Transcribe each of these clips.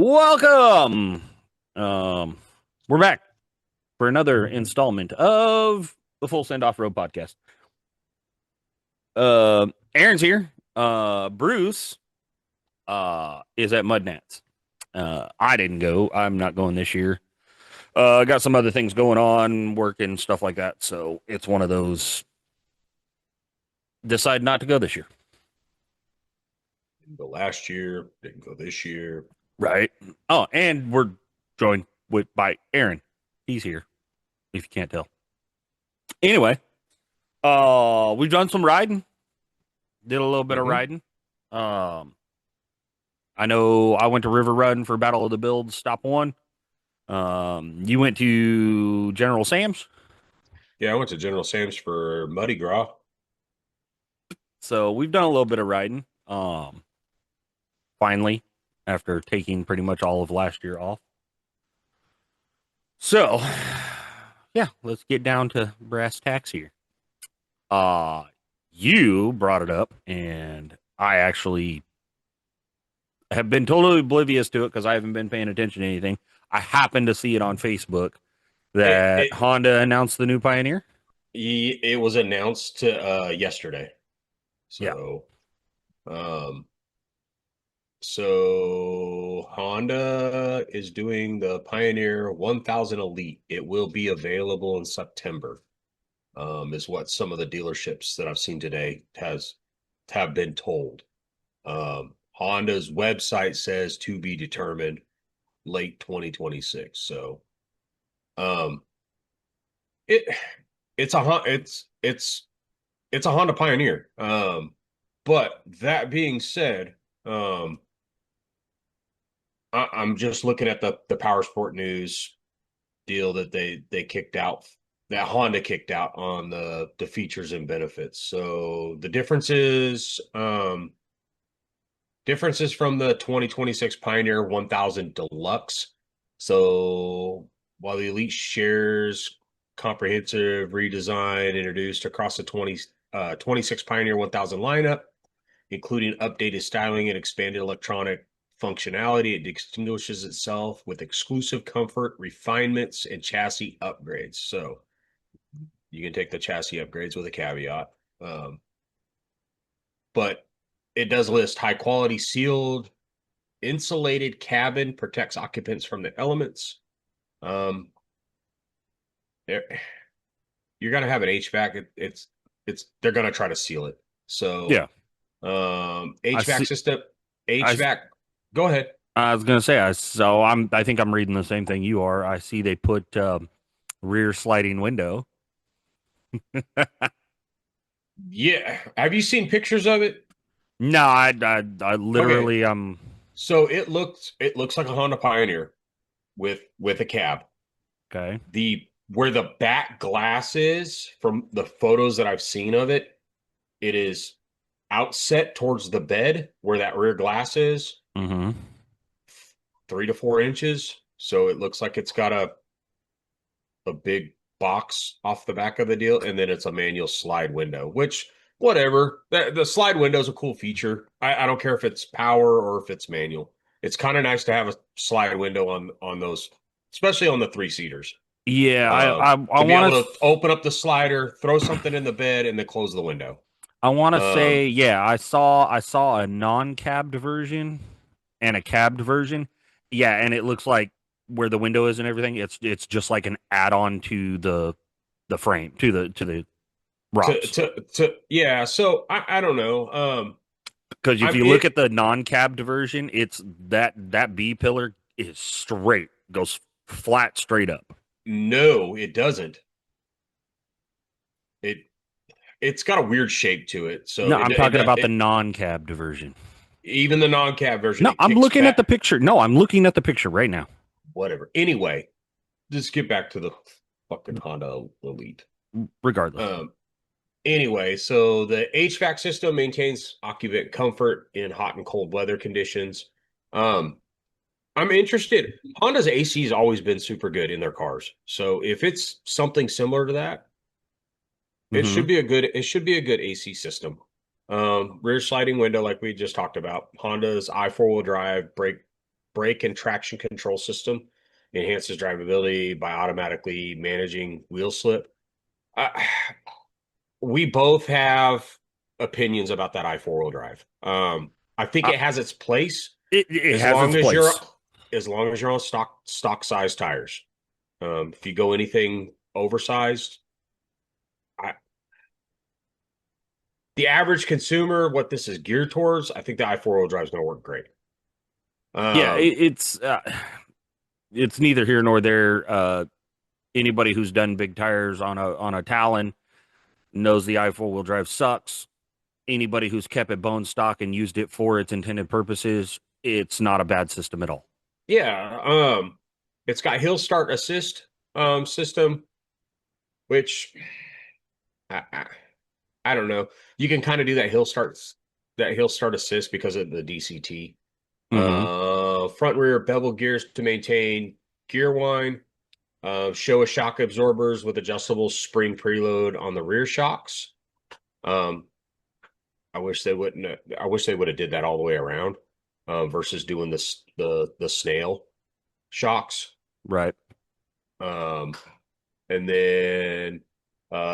Welcome. Um, we're back for another installment of the Fullsend Offroad Podcast. Aaron's here. Bruce is at Mudnats. I didn't go. I'm not going this year. Got some other things going on, work and stuff like that. So it's one of those. Decide not to go this year. Didn't go last year. Didn't go this year. Right. Oh, and we're joined by Aaron. He's here. If you can't tell. Anyway, we've done some riding. Did a little bit of riding. I know I went to River Run for Battle of the Builds, stop one. You went to General Sam's. Yeah, I went to General Sam's for Muddy Gras. So we've done a little bit of riding. Finally, after taking pretty much all of last year off. So, yeah, let's get down to brass tacks here. You brought it up, and I actually have been totally oblivious to it because I haven't been paying attention to anything. I happened to see it on Facebook that Honda announced the new Pioneer. It was announced yesterday. So, so Honda is doing the Pioneer 1000 Elite. It will be available in September. Is what some of the dealerships that I've seen today have been told. Honda's website says to be determined late 2026. So, it's a Honda Pioneer. But that being said, I'm just looking at the Power Sport News deal that they kicked out, that Honda kicked out on the features and benefits. So the differences from the 2026 Pioneer 1000 Deluxe. So while the Elite shares comprehensive redesign introduced across the 26 Pioneer 1000 lineup, including updated styling and expanded electronic functionality, it distinguishes itself with exclusive comfort, refinements, and chassis upgrades. So you can take the chassis upgrades with a caveat. But it does list high quality sealed insulated cabin, protects occupants from the elements. You're gonna have an HVAC. They're gonna try to seal it. So Yeah. HVAC system. HVAC. Go ahead. I was gonna say I think I'm reading the same thing you are. I see they put rear sliding window. Yeah. Have you seen pictures of it? No, I literally So it looks like a Honda Pioneer with a cab. Okay. Where the back glass is, from the photos that I've seen of it, it is outset towards the bed where that rear glass is. 3 to 4 inches. So it looks like it's got a big box off the back of the deal, and then it's a manual slide window, which whatever. The slide window is a cool feature. I don't care if it's power or if it's manual. It's kind of nice to have a slide window on those, especially on the 3-seaters. Yeah, I want to open up the slider, throw something in the bed, and then close the window. I want to say, yeah, I saw a non-cabbed version and a cabbed version. Yeah, and it looks like where the window is and everything, it's just like an add-on to the frame, to the rocks. Yeah, so I don't know. Because if you look at the non-cabbed version, it's that B pillar is straight, goes flat straight up. No, it doesn't. It's got a weird shape to it. So no, I'm talking about the non-cabbed version. Even the non-cab version. No, I'm looking at the picture. No, I'm looking at the picture right now. Whatever. Anyway, just get back to the fucking Honda Elite. Regardless. Anyway, so the HVAC system maintains occupant comfort in hot and cold weather conditions. I'm interested. Honda's AC has always been super good in their cars. So if it's something similar to that, it should be a good AC system. Rear sliding window, like we just talked about. Honda's i4-wheel drive brake brake and traction control system. Enhances drivability by automatically managing wheel slip. We both have opinions about that i4-wheel drive. I think Uh, it has its place it as has its long as place. you're on stock size tires. If you go anything oversized, I, the average consumer, what this is geared towards, I think the i4-wheel drive is going to work great. Yeah, it's neither here nor there. Anybody who's done big tires on a Talon knows the i4-wheel drive sucks. Anybody who's kept it bone stock and used it for its intended purposes, it's not a bad system at all. Yeah, it's got hill start assist system, which I, I, I don't know. You can kind of do that hill start assist because of the DCT. Mm-hmm. Front rear bevel gears to maintain gear wind. Show shock absorbers with adjustable spring preload on the rear shocks. Um, I wish they wouldn't. I wish they would have did that all the way around, versus doing the snail shocks. Right. Um, and then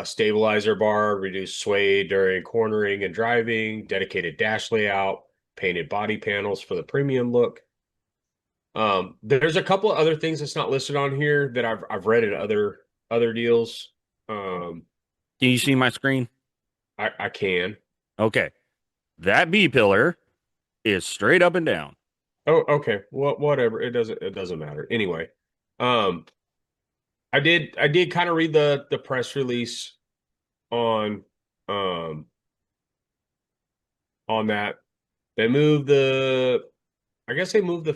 stabilizer bar, reduced sway during cornering and driving, dedicated dash layout, painted body panels for the premium look. There's a couple of other things that's not listed on here that I've read in other deals. Um, Can you see my screen? I can. Okay. That B pillar is straight up and down. Oh, okay. Well, whatever. It doesn't matter. Anyway, um, I did kind of read the press release on um on that. They moved I guess they moved the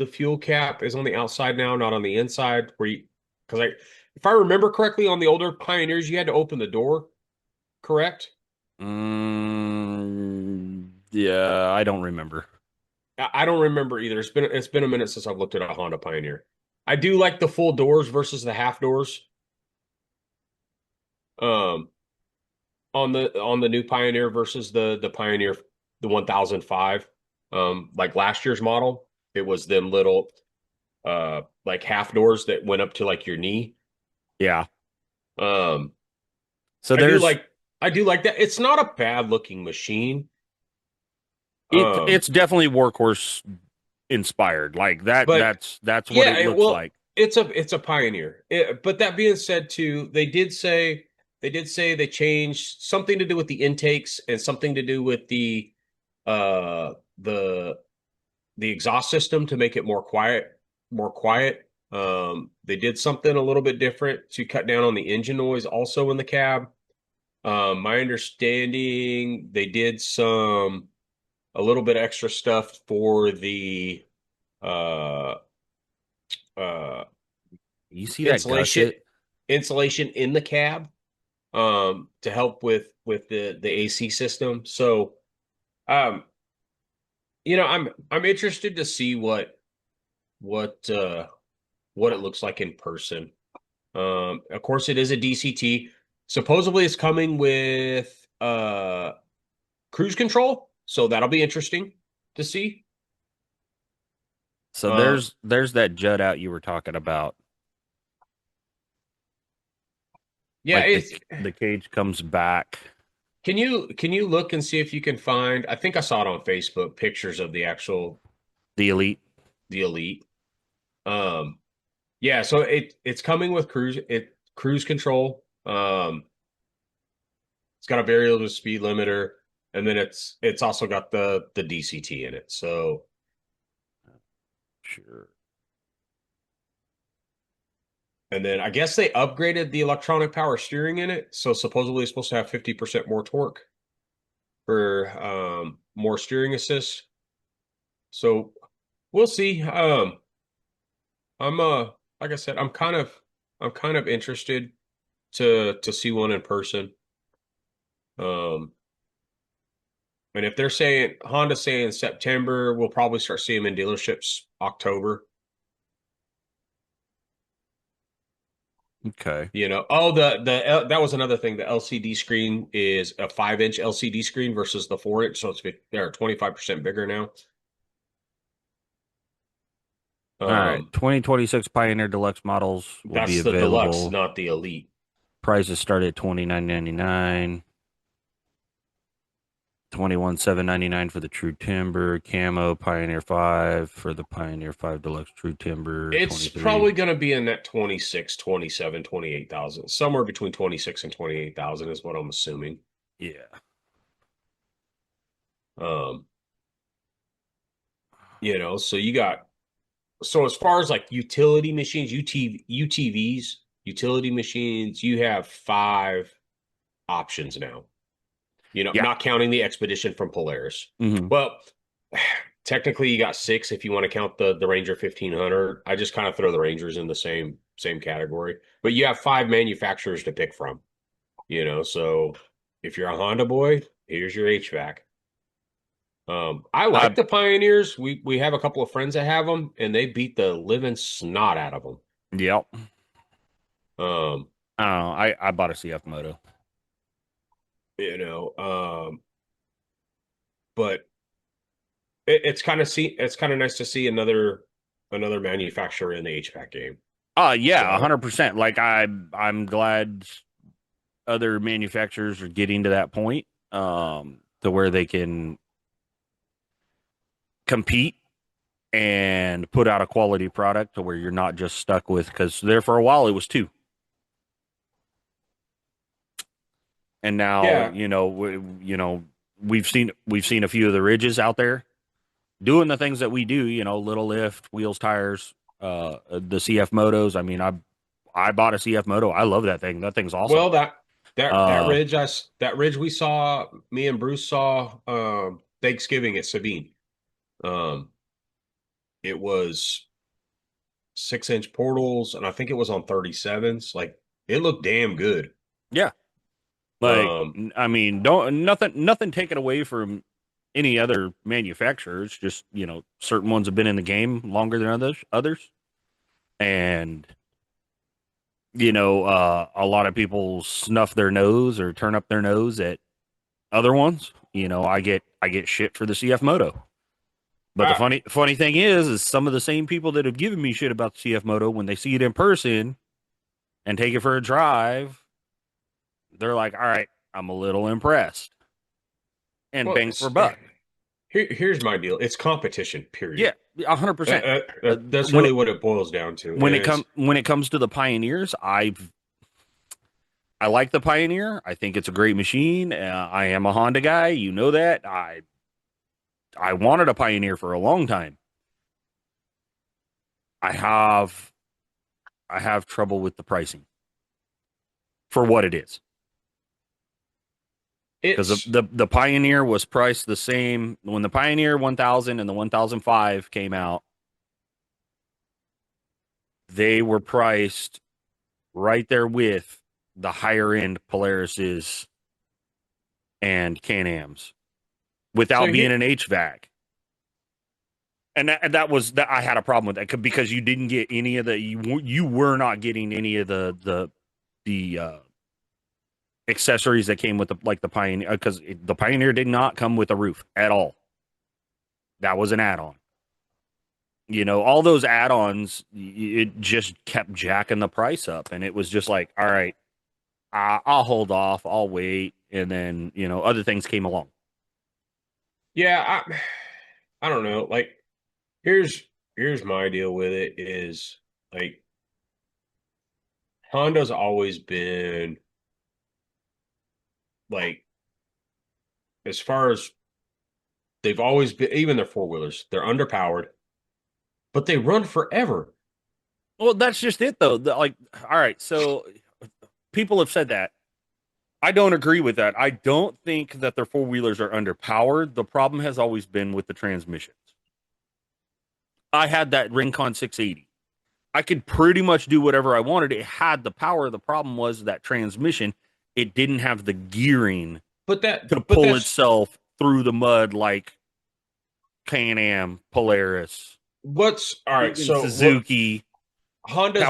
fuel cap is on the outside now, not on the inside where you because if I remember correctly on the older Pioneers you had to open the door, correct? Yeah, I don't remember. I don't remember either. It's been a minute since I've looked at a Honda Pioneer. I do like the full doors versus the half doors. Um, on the new Pioneer versus the Pioneer the 1005. Like last year's model, it was them little like half doors that went up to like your knee. Yeah. Um, So I do there's like I do like that. It's not a bad looking machine. it's definitely workhorse inspired. Like But that's what yeah, it looks like. it's a Pioneer. But that being said, too, they did say they changed something to do with the intakes and something to do with uh the the exhaust system to make it more quiet, more quiet. They did something a little bit different to cut down on the engine noise also in the cab. My understanding, they did a little bit extra stuff for the uh uh You see that insulation gusset? insulation in the cab to help with the AC system. So um I'm interested to see what what it looks like in person. Of course it is a DCT. Supposedly it's coming with cruise control, so that'll be interesting to see. So Um there's that jut out you were talking about. yeah, Like it's the cage comes back. can you look and see if you can find, I think I saw it on Facebook, pictures of The Elite. the Elite. Um yeah, so it's coming with cruise control. It's got a variable speed limiter, and then it's also got the DCT in it. So Sure. and then I guess they upgraded the electronic power steering in it. So supposedly it's supposed to have 50% more torque for more steering assist. So we'll see. I'm like I said, I'm kind of interested to see one in person. Um and if they're saying Honda saying September, we'll probably start seeing them in dealerships October. Okay. That was another thing. The LCD screen is a 5-inch LCD screen versus the 4-inch, so they're 25% bigger now. All right. 2026 Pioneer Deluxe models will be That's the deluxe, available. not the elite. Prices start at $29.99. 21,799 for the True Timber Camo Pioneer 5 for the Pioneer 5 Deluxe True Timber It's 23. probably going to be in that 26, 27, 28,000. Somewhere between 26 and 28,000 is what I'm assuming. Yeah. Um, so you got, so as far as like utility machines, UTVs, utility machines, you have 5 options now. Yeah. Not counting the Expedition from Polaris. Mm-hmm. Well, technically you got 6 if you want to count the Ranger 1500. I just kind of throw the Rangers in the same category. But you have 5 manufacturers to pick from. So if you're a Honda boy, here's your HVAC. I like the Pioneers. We have a couple of friends that have them, and they beat the living snot out of them. Yep. Um, I don't know. I bought a CF Moto. But it's kind of nice to see another manufacturer in the HVAC game. Yeah, 100%. Like I'm glad other manufacturers are getting to that point, to where they can compete and put out a quality product to where you're not just stuck with, because there for a while it was 2. And now, Yeah. we've seen a few of the Ridges out there doing the things that we do, little lift, wheels, tires, the CF motos. I mean, I bought a CF moto. I love that thing. That thing's awesome. Well, that Uh, ridge we saw, me and Bruce saw Thanksgiving at Sabine. It was 6-inch portals, and I think it was on 37s. Like, it looked damn good. yeah. Like, Um, I mean, don't nothing taken away from any other manufacturers. Just, certain ones have been in the game longer than others. And, a lot of people snuff their nose or turn up their nose at other ones. I get shit for the CF Moto. But the I, funny thing is some of the same people that have given me shit about the CF Moto, when they see it in person and take it for a drive, they're like, "All right, I'm a little impressed." And well, bang for buck. here's my deal. It's competition, Yeah, period. 100%. That's When really it what it boils down to. when it comes to the Pioneers, I like the Pioneer. I think it's a great machine. I am a Honda guy. You know that. I wanted a Pioneer for a long time. I have trouble with the pricing for what it is. Because It's the Pioneer was priced the same when the Pioneer 1000 and the 1005 came out. They were priced right there with the higher end Polarises and Can-Ams so without being here. an HVAC. And that was that I had a problem with that because you didn't get any of you were not getting any of the accessories that came with the Pioneer, because the Pioneer did not come with a roof at all. That was an add-on. All those add-ons, it just kept jacking the price up, and it was just like, all right, I'll hold off, I'll wait, and then other things came along. Yeah, I don't know. Like, here's my deal with it is, like, Honda's always been, like, as far as they've always been, even their four-wheelers, they're underpowered, but they run forever. Well, that's just it, though. Like, all right, so people have said that. I don't agree with that. I don't think that their four wheelers are underpowered. The problem has always been with the transmissions. I had that Rincon 680. I could pretty much do whatever I wanted. It had the power. The problem was that transmission, it didn't have the gearing But to that but pull that's itself through the mud like Can-Am, Polaris, what's all right. even So what Suzuki, Honda's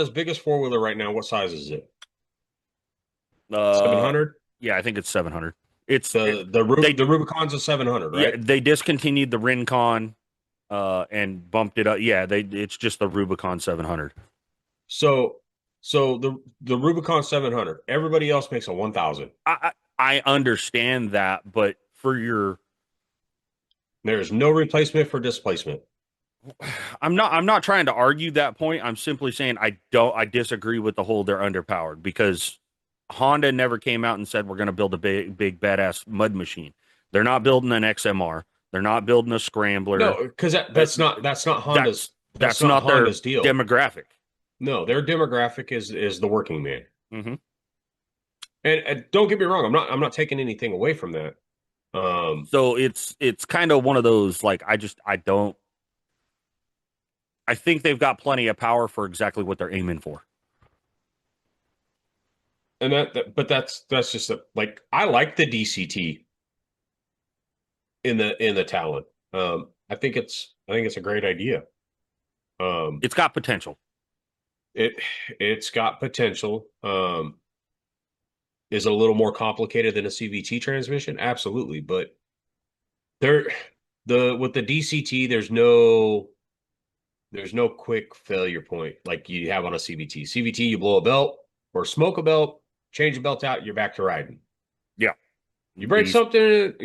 biggest Kawasaki. four-wheeler right now, what size is it? Uh, 700? yeah, I think it's 700. It's The they Rubicon's a 700, Yeah, right? they discontinued the Rincon. and bumped it up. Yeah, it's just the Rubicon 700. So the Rubicon 700, everybody else makes a 1000. I understand that, but for your There's no replacement for displacement. I'm not trying to argue that point. I'm simply saying I disagree with the whole they're underpowered, because Honda never came out and said we're going to build a big badass mud machine. They're not building an XMR. They're not building a scrambler. No, because that's not Honda's that's not their deal. demographic. No, their demographic is the working man. Mm-hmm. And don't get me wrong, I'm not taking anything away from that. So it's kind of one of those, like, I think they've got plenty of power for exactly what they're aiming for. And but that's just like, I like the DCT in the Talon. I think it's a great idea. It's got potential. It's got potential. Is it a little more complicated than a CVT transmission? Absolutely, but with the DCT, there's no quick failure point like you have on a CVT. CVT, you blow a belt or smoke a belt, change a belt out, you're back to riding. Yeah. You break something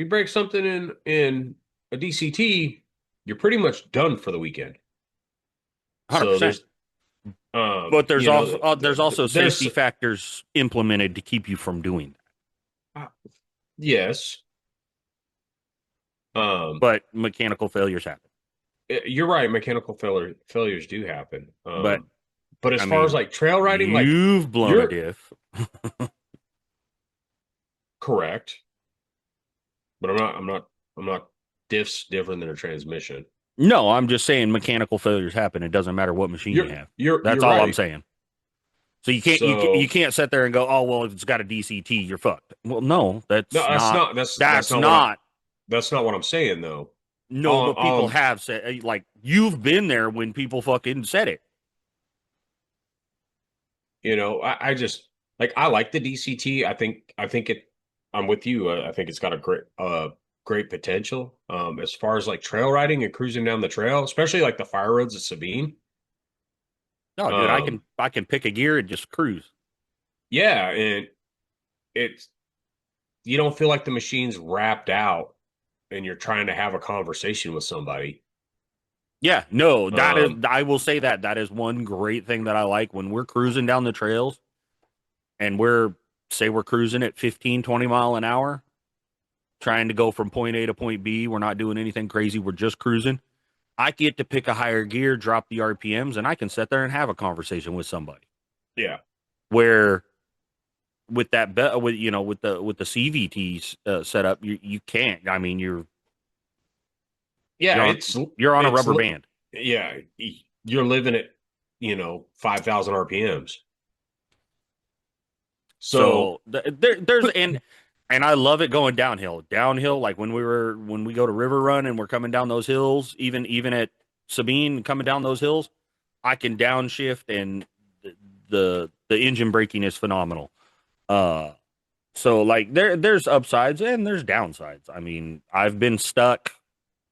in a DCT, you're pretty much done for the weekend. 100%. So but there's also safety factors implemented to keep you from doing that. Yes. But mechanical failures happen. You're right. Mechanical failures do happen. But as far as like trail riding, you've blown a diff. Correct. But I'm not diffs different than a transmission. No, I'm just saying mechanical failures happen. It doesn't matter what machine you have. That's all right. I'm saying. So you can't sit there and go, oh well, if it's got a DCT, you're fucked. Well, no, that's not what I'm saying though. No, but people have said, like, you've been there when people fucking said it. You know, I just like, I like the DCT. I think it. I'm with you. I think it's got a great potential. As far as like trail riding and cruising down the trail, especially like the fire roads of Sabine. No, dude, I can pick a gear and just cruise. Yeah, and you don't feel like the machine's wrapped out and you're trying to have a conversation with somebody. Yeah, no, I will say that is one great thing that I like when we're cruising down the trails and we're cruising at 15, 20 mile an hour, trying to go from point A to point B. We're not doing anything crazy. We're just cruising. I get to pick a higher gear, drop the RPMs, and I can sit there and have a conversation with somebody. Yeah. Where with the CVT setup, you can't. I mean, you're on a rubber band. Yeah, you're living at 5,000 RPMs. So there's and I love it going downhill. Downhill, like when we go to River Run and we're coming down those hills, even at Sabine coming down those hills, I can downshift and the engine braking is phenomenal. So like there's upsides and there's downsides. I mean, I've been stuck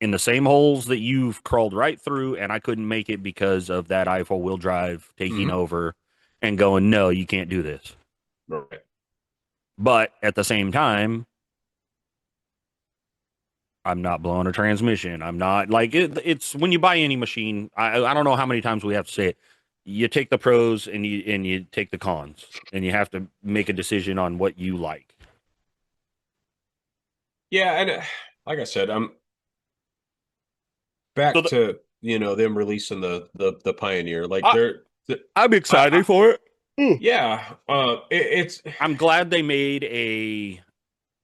in the same holes that you've crawled right through, and I couldn't make it because of that I-4 wheel drive taking over and going, no, you can't do this. Right. But at the same time, I'm not blowing a transmission. I'm not like it's when you buy any machine. I don't know how many times we have to say it. You take the pros and you take the cons, and you have to make a decision on what you like. Yeah, and like I said, I'm back to them releasing the Pioneer. Like I'm excited for it. Yeah, I'm glad they made a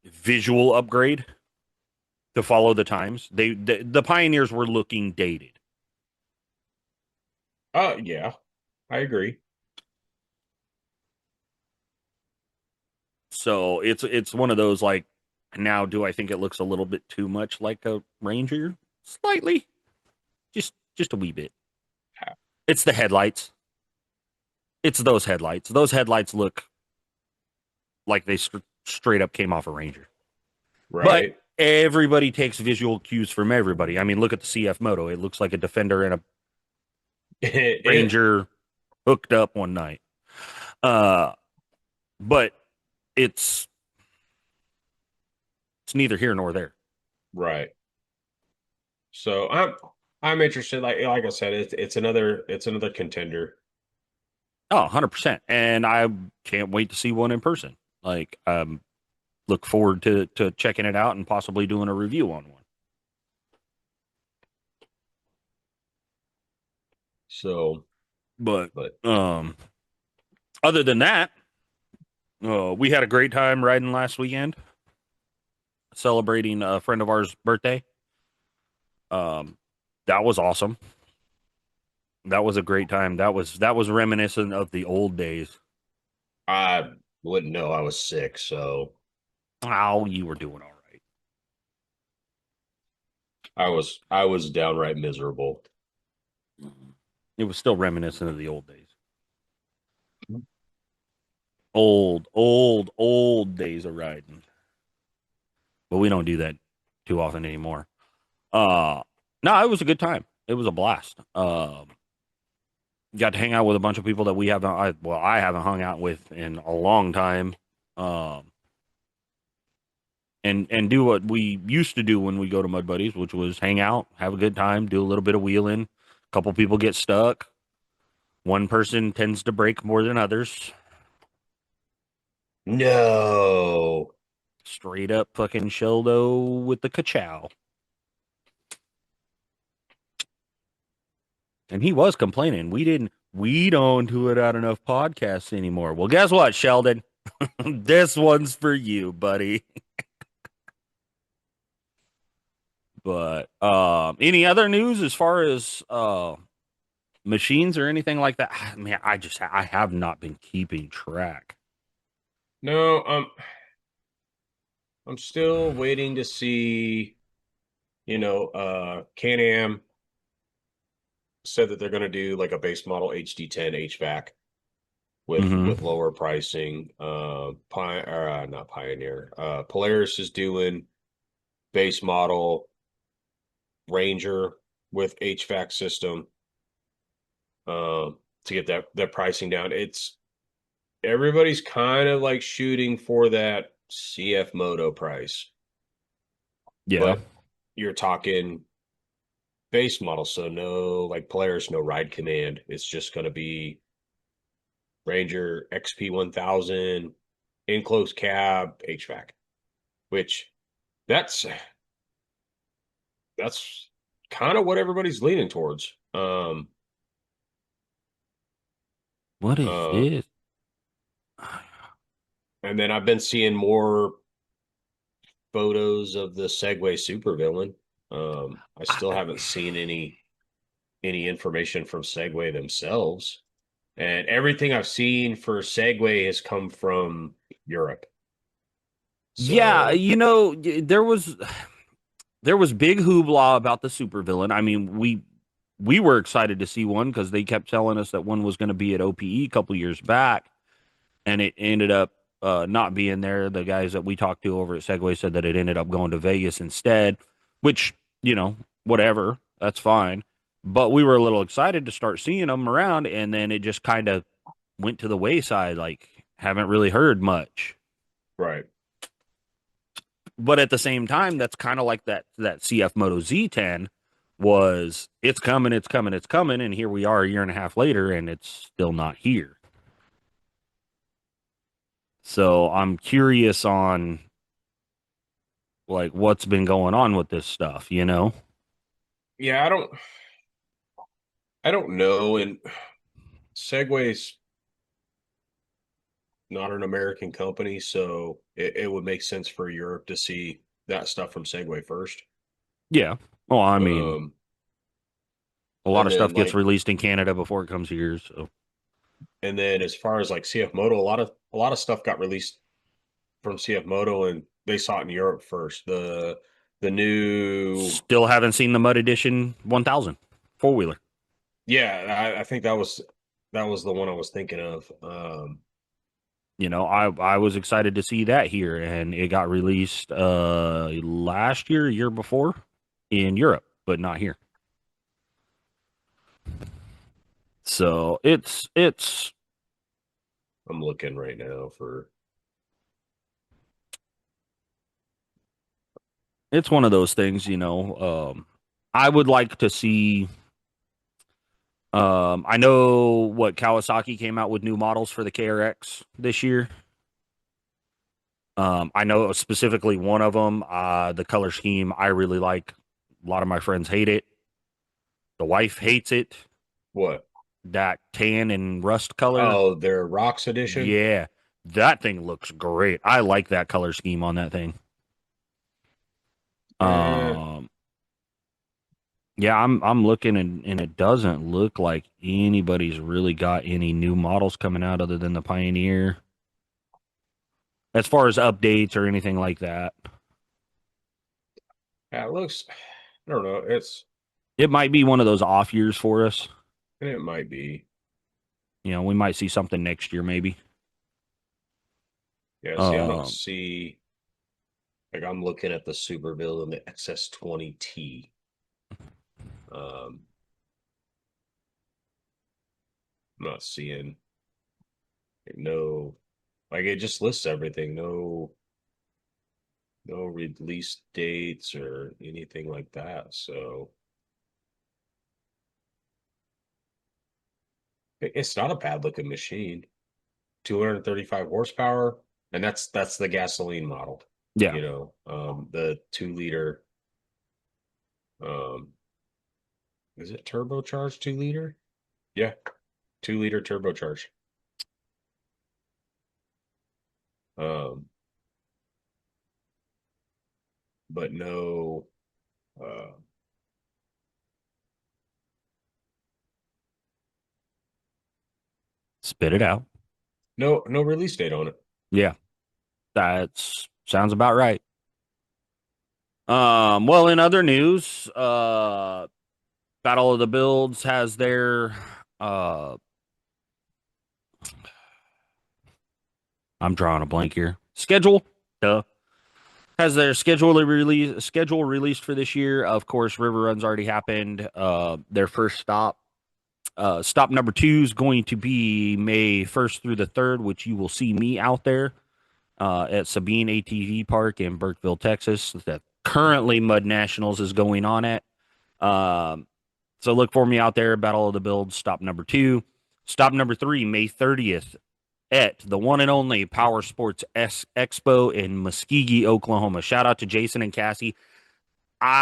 visual upgrade to follow the times. The Pioneers were looking dated. Yeah, I agree. So it's one of those, like, now do I think it looks a little bit too much like a Ranger? Slightly, just a wee bit. It's the headlights. It's those headlights. Those headlights look like they straight up came off a Ranger. Right. everybody takes visual cues from everybody. I mean, look at the CF Moto. It looks like a Defender and a It, Ranger hooked up one night. Uh, but it's it's neither here nor there. right. So I'm interested. Like I said, it's another contender. Oh, 100%. And I can't wait to see one in person. Like, look forward to checking it out and possibly doing a review on one. So, But but other than that, we had a great time riding last weekend, celebrating a friend of ours' birthday. Um, that was awesome. That was a great time. That was reminiscent of the old days. I wouldn't know I was sick. So Oh, you were doing all right. I was downright miserable. It was still reminiscent of the old days. Old days of riding. But we don't do that too often anymore. No, it was a good time. It was a blast. Got to hang out with a bunch of people that I haven't hung out with in a long time. And do what we used to do when we go to Mud Buddies, which was hang out, have a good time, do a little bit of wheeling. A couple people get stuck. One person tends to break more than others. No. Straight up fucking Sheldo with the ka-chow. And he was complaining. We don't do it out enough podcasts anymore. Well, guess what, Sheldon? This one's for you, buddy. But any other news as far as machines or anything like that? Man, I have not been keeping track. No, I'm still waiting to see, Can-Am said that they're going to do like a base model HD10 HVAC with Mm-hmm. with lower pricing. Not Pioneer. Polaris is doing base model Ranger with HVAC system to get that pricing down. It's everybody's kind of like shooting for that CF Moto price, Yeah. but you're talking base model, so no like Polaris, no ride command. It's just going to be Ranger XP 1000 enclosed cab HVAC, which that's that's kind of what everybody's leaning towards. What is Uh, this? and then I've been seeing more photos of the Segway supervillain. I still I, haven't seen any information from Segway themselves, and everything I've seen for Segway has come from Europe. yeah, So there was big hoopla about the supervillain. I mean, we were excited to see one because they kept telling us that one was going to be at OPE a couple years back, and it ended up not being there. The guys that we talked to over at Segway said that it ended up going to Vegas instead, which, whatever, that's fine. But we were a little excited to start seeing them around, and then it just kind of went to the wayside. Like, haven't really heard much. right. But at the same time, that's kind of like that CF Moto Z10 was. It's coming, it's coming, it's coming, and here we are a year and a half later, and it's still not here. So I'm curious on like what's been going on with this stuff, you know? Yeah, I don't know. And Segway's not an American company, so it would make sense for Europe to see that stuff from Segway first. Yeah. Well, I mean, Um, a lot and of then stuff gets like released in Canada before it comes here. So and then as far as like CF Moto, a lot of stuff got released from CF Moto and they saw it in Europe first. The new still haven't seen the Mud Edition 1000 four wheeler. Yeah, I think that was the one I was thinking of. I was excited to see that here, and it got released last year before in Europe, but not here. So it's I'm looking right now for. it's one of those things, I would like to see. I know what Kawasaki came out with new models for the KRX this year. I know specifically one of them, the color scheme I really like. A lot of my friends hate it. The wife hates it. What? That tan and rust color. Oh, their Rocks edition? Yeah, that thing looks great. I like that color scheme on that thing. Eh, Um, yeah, I'm looking and it doesn't look like anybody's really got any new models coming out other than the Pioneer. As far as updates or anything like that. yeah, it looks, I don't know. It might be one of those off years for us. It might be. We might see something next year, maybe. Yeah, see, I don't Um, see, like, I'm looking at the Super Build and the XS20T. Um, I'm not seeing, no, like, it just lists everything. No release dates or anything like that. So it's not a bad looking machine. 235 horsepower, and that's the gasoline model. yeah, The 2 liter. Um, is it turbocharged 2 liter? Yeah, 2 liter turbocharged. Um, but no, uh, spit it out. no release date on it. Yeah, that sounds about right. Well, in other news, Battle of the Builds has their uh I'm drawing a blank here. Schedule. Duh. Has their schedule released for this year. Of course, River Run's already happened. Their first stop. Stop number 2 is going to be May 1st through the 3rd, which you will see me out there at Sabine ATV Park in Burkeville, Texas. That currently Mud Nationals is going on at. Um, so look for me out there. Battle of the Builds, stop number 2. Stop number 3, May 30th at the one and only Power Sports Expo in Muskogee, Oklahoma. Shout out to Jason and Cassie.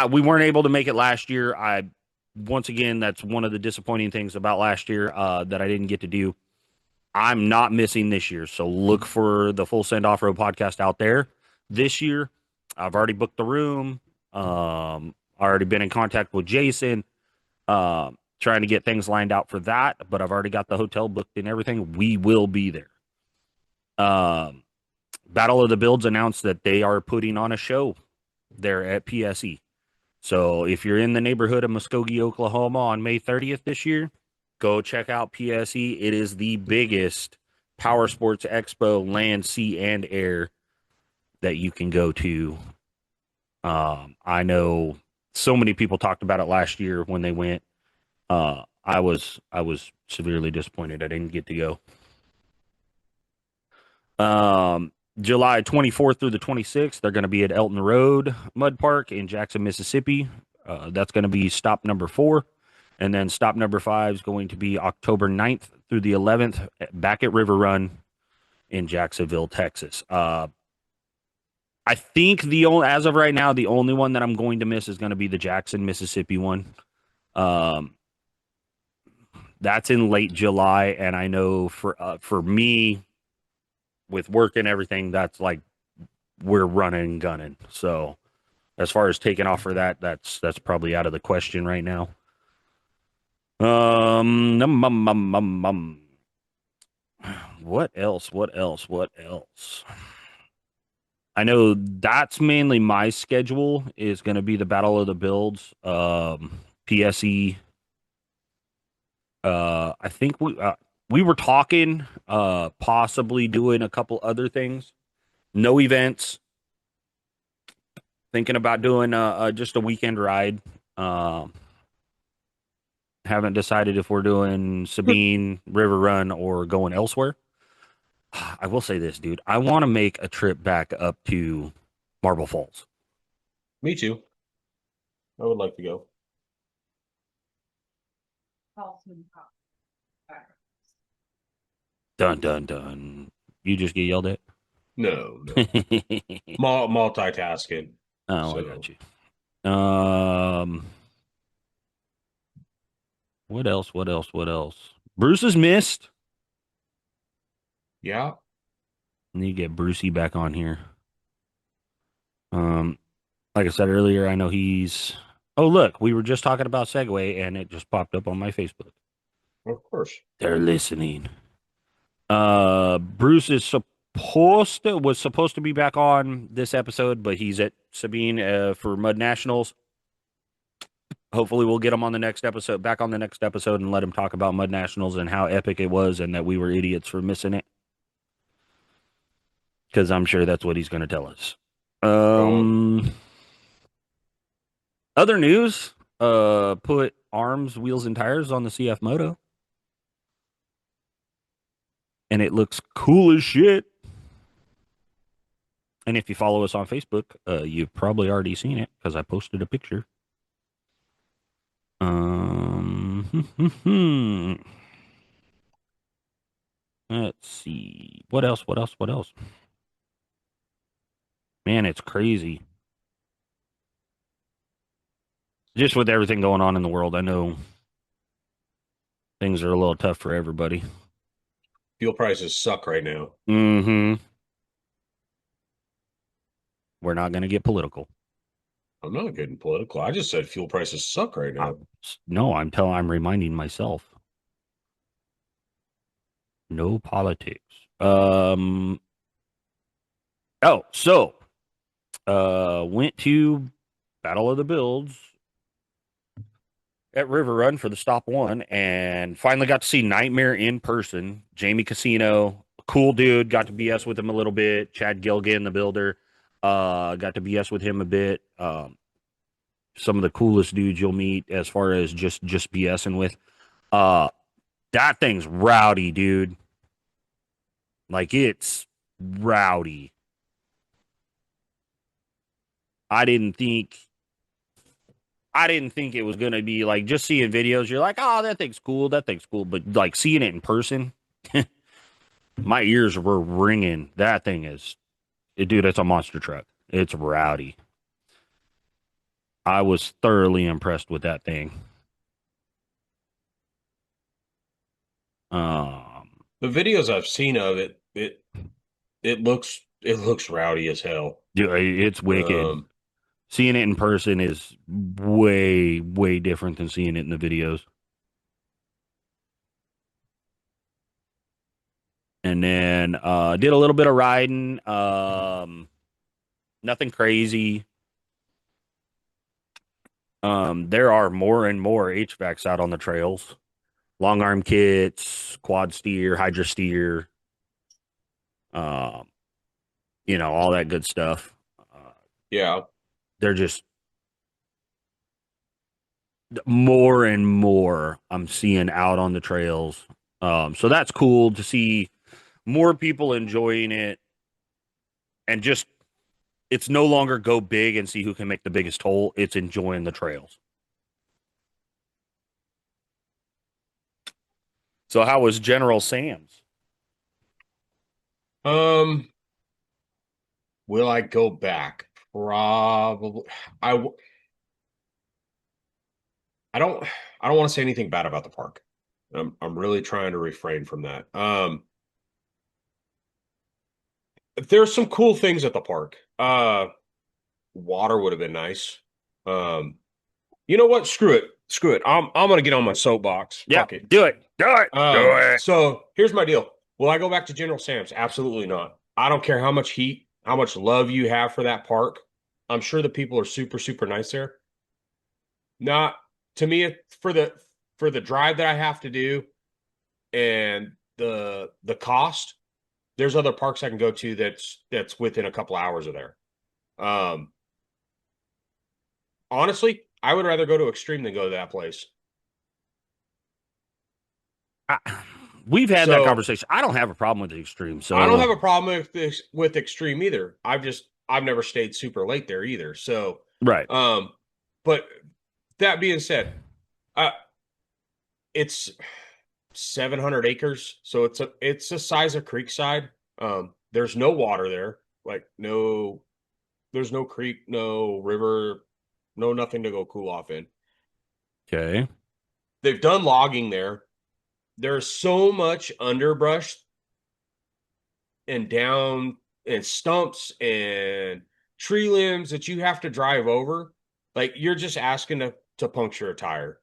We weren't able to make it last year. Once again, that's one of the disappointing things about last year that I didn't get to do. I'm not missing this year, so look for the Fullsend Offroad Podcast out there this year. I've already booked the room. Already been in contact with Jason, trying to get things lined out for that. But I've already got the hotel booked and everything. We will be there. Battle of the Builds announced that they are putting on a show there at PSE. So if you're in the neighborhood of Muskogee, Oklahoma on May 30th this year, go check out PSE. It is the biggest power sports expo, land, sea, and air that you can go to. I know so many people talked about it last year when they went. I was severely disappointed I didn't get to go. July 24th through the 26th, they're going to be at Elton Road Mud Park in Jackson, Mississippi. That's going to be stop number 4. And then stop number 5 is going to be October 9th through the 11th back at River Run in Jacksonville, Texas. I think as of right now, the only one that I'm going to miss is going to be the Jackson, Mississippi one. That's in late July, and I know for me, with work and everything, that's like we're running and gunning. So as far as taking off for that's probably out of the question right now. What else? What else? What else? I know that's mainly my schedule is going to be the Battle of the Builds, PSE. I think we were talking possibly doing a couple other things. No events. Thinking about doing just a weekend ride. Um, haven't decided if we're doing Sabine, River Run, or going elsewhere. I will say this, dude. I want to make a trip back up to Marble Falls. Me too. I would like to go. Dun dun dun. You just get yelled at. No, no. Multitasking. Oh, I So, got you. What else? What else? What else? Bruce is missed. yeah. I need to get Brucey back on here. Um, like I said earlier, I know he's. Oh, look, we were just talking about Segway, and it just popped up on my Facebook. Of course. They're listening. Bruce is was supposed to be back on this episode, but he's at Sabine for Mud Nationals. Hopefully, we'll get him on the next episode, back on the next episode, and let him talk about Mud Nationals and how epic it was, and that we were idiots for missing it. Because I'm sure that's what he's going to tell us. Other news, put arms, wheels, and tires on the CF Moto. And it looks cool as shit. And if you follow us on Facebook, you've probably already seen it because I posted a picture. Let's see. What else? What else? What else? Man, it's crazy. Just with everything going on in the world, I know things are a little tough for everybody. Fuel prices suck right now. Mm-hmm. We're not going to get political. I'm not getting political. I just said fuel prices suck right now. No, I'm reminding myself. No politics. Oh, so went to Battle of the Builds at River Run for the stop one and finally got to see Nightmare in person. Jamie Casino, cool dude, got to BS with him a little bit. Chad Gilgan, the builder, got to BS with him a bit. Some of the coolest dudes you'll meet as far as just BSing with. That thing's rowdy, dude. Like, it's rowdy. I didn't think it was gonna be like just seeing videos. You're like, oh, that thing's cool, but like seeing it in person, my ears were ringing. That thing is, dude, it's a monster truck. It's rowdy. I was thoroughly impressed with that thing. The videos I've seen of it looks rowdy as hell. Dude, it's wicked. Seeing it in person is way, way different than seeing it in the videos. And then did a little bit of riding. Nothing crazy. There are more and more HVACs out on the trails. Long arm kits, quad steer, hydra steer, all that good stuff. Yeah. They're just more and more I'm seeing out on the trails. So that's cool to see more people enjoying it, and just it's no longer go big and see who can make the biggest hole. It's enjoying the trails. So how was General Sam's? Will I go back? Probably. I I don't want to say anything bad about the park. I'm really trying to refrain from that. There's some cool things at the park. Water would have been nice. You know what? Screw it. Screw it. I'm gonna get on my soapbox. Yeah, Fuck it. do it. Do it. Do it. So here's my deal. Will I go back to General Sam's? Absolutely not. I don't care how much heat, how much love you have for that park. I'm sure the people are super, super nice there. Not to me for the drive that I have to do, and the cost, there's other parks I can go to that's within a couple hours of there. Um, Honestly, I would rather go to Extreme than go to that place. I, we've had that So conversation. I don't have a problem with the Extreme. I don't So have a problem with this with Extreme either. I've never stayed super late there either. So right. but that being said, uh it's 700 acres, so it's the size of Creekside. There's no water there, like there's no creek, no river, no nothing to go cool off in. Okay. They've done logging there. There's so much underbrush and down and stumps and tree limbs that you have to drive over. Like you're just asking to puncture a tire.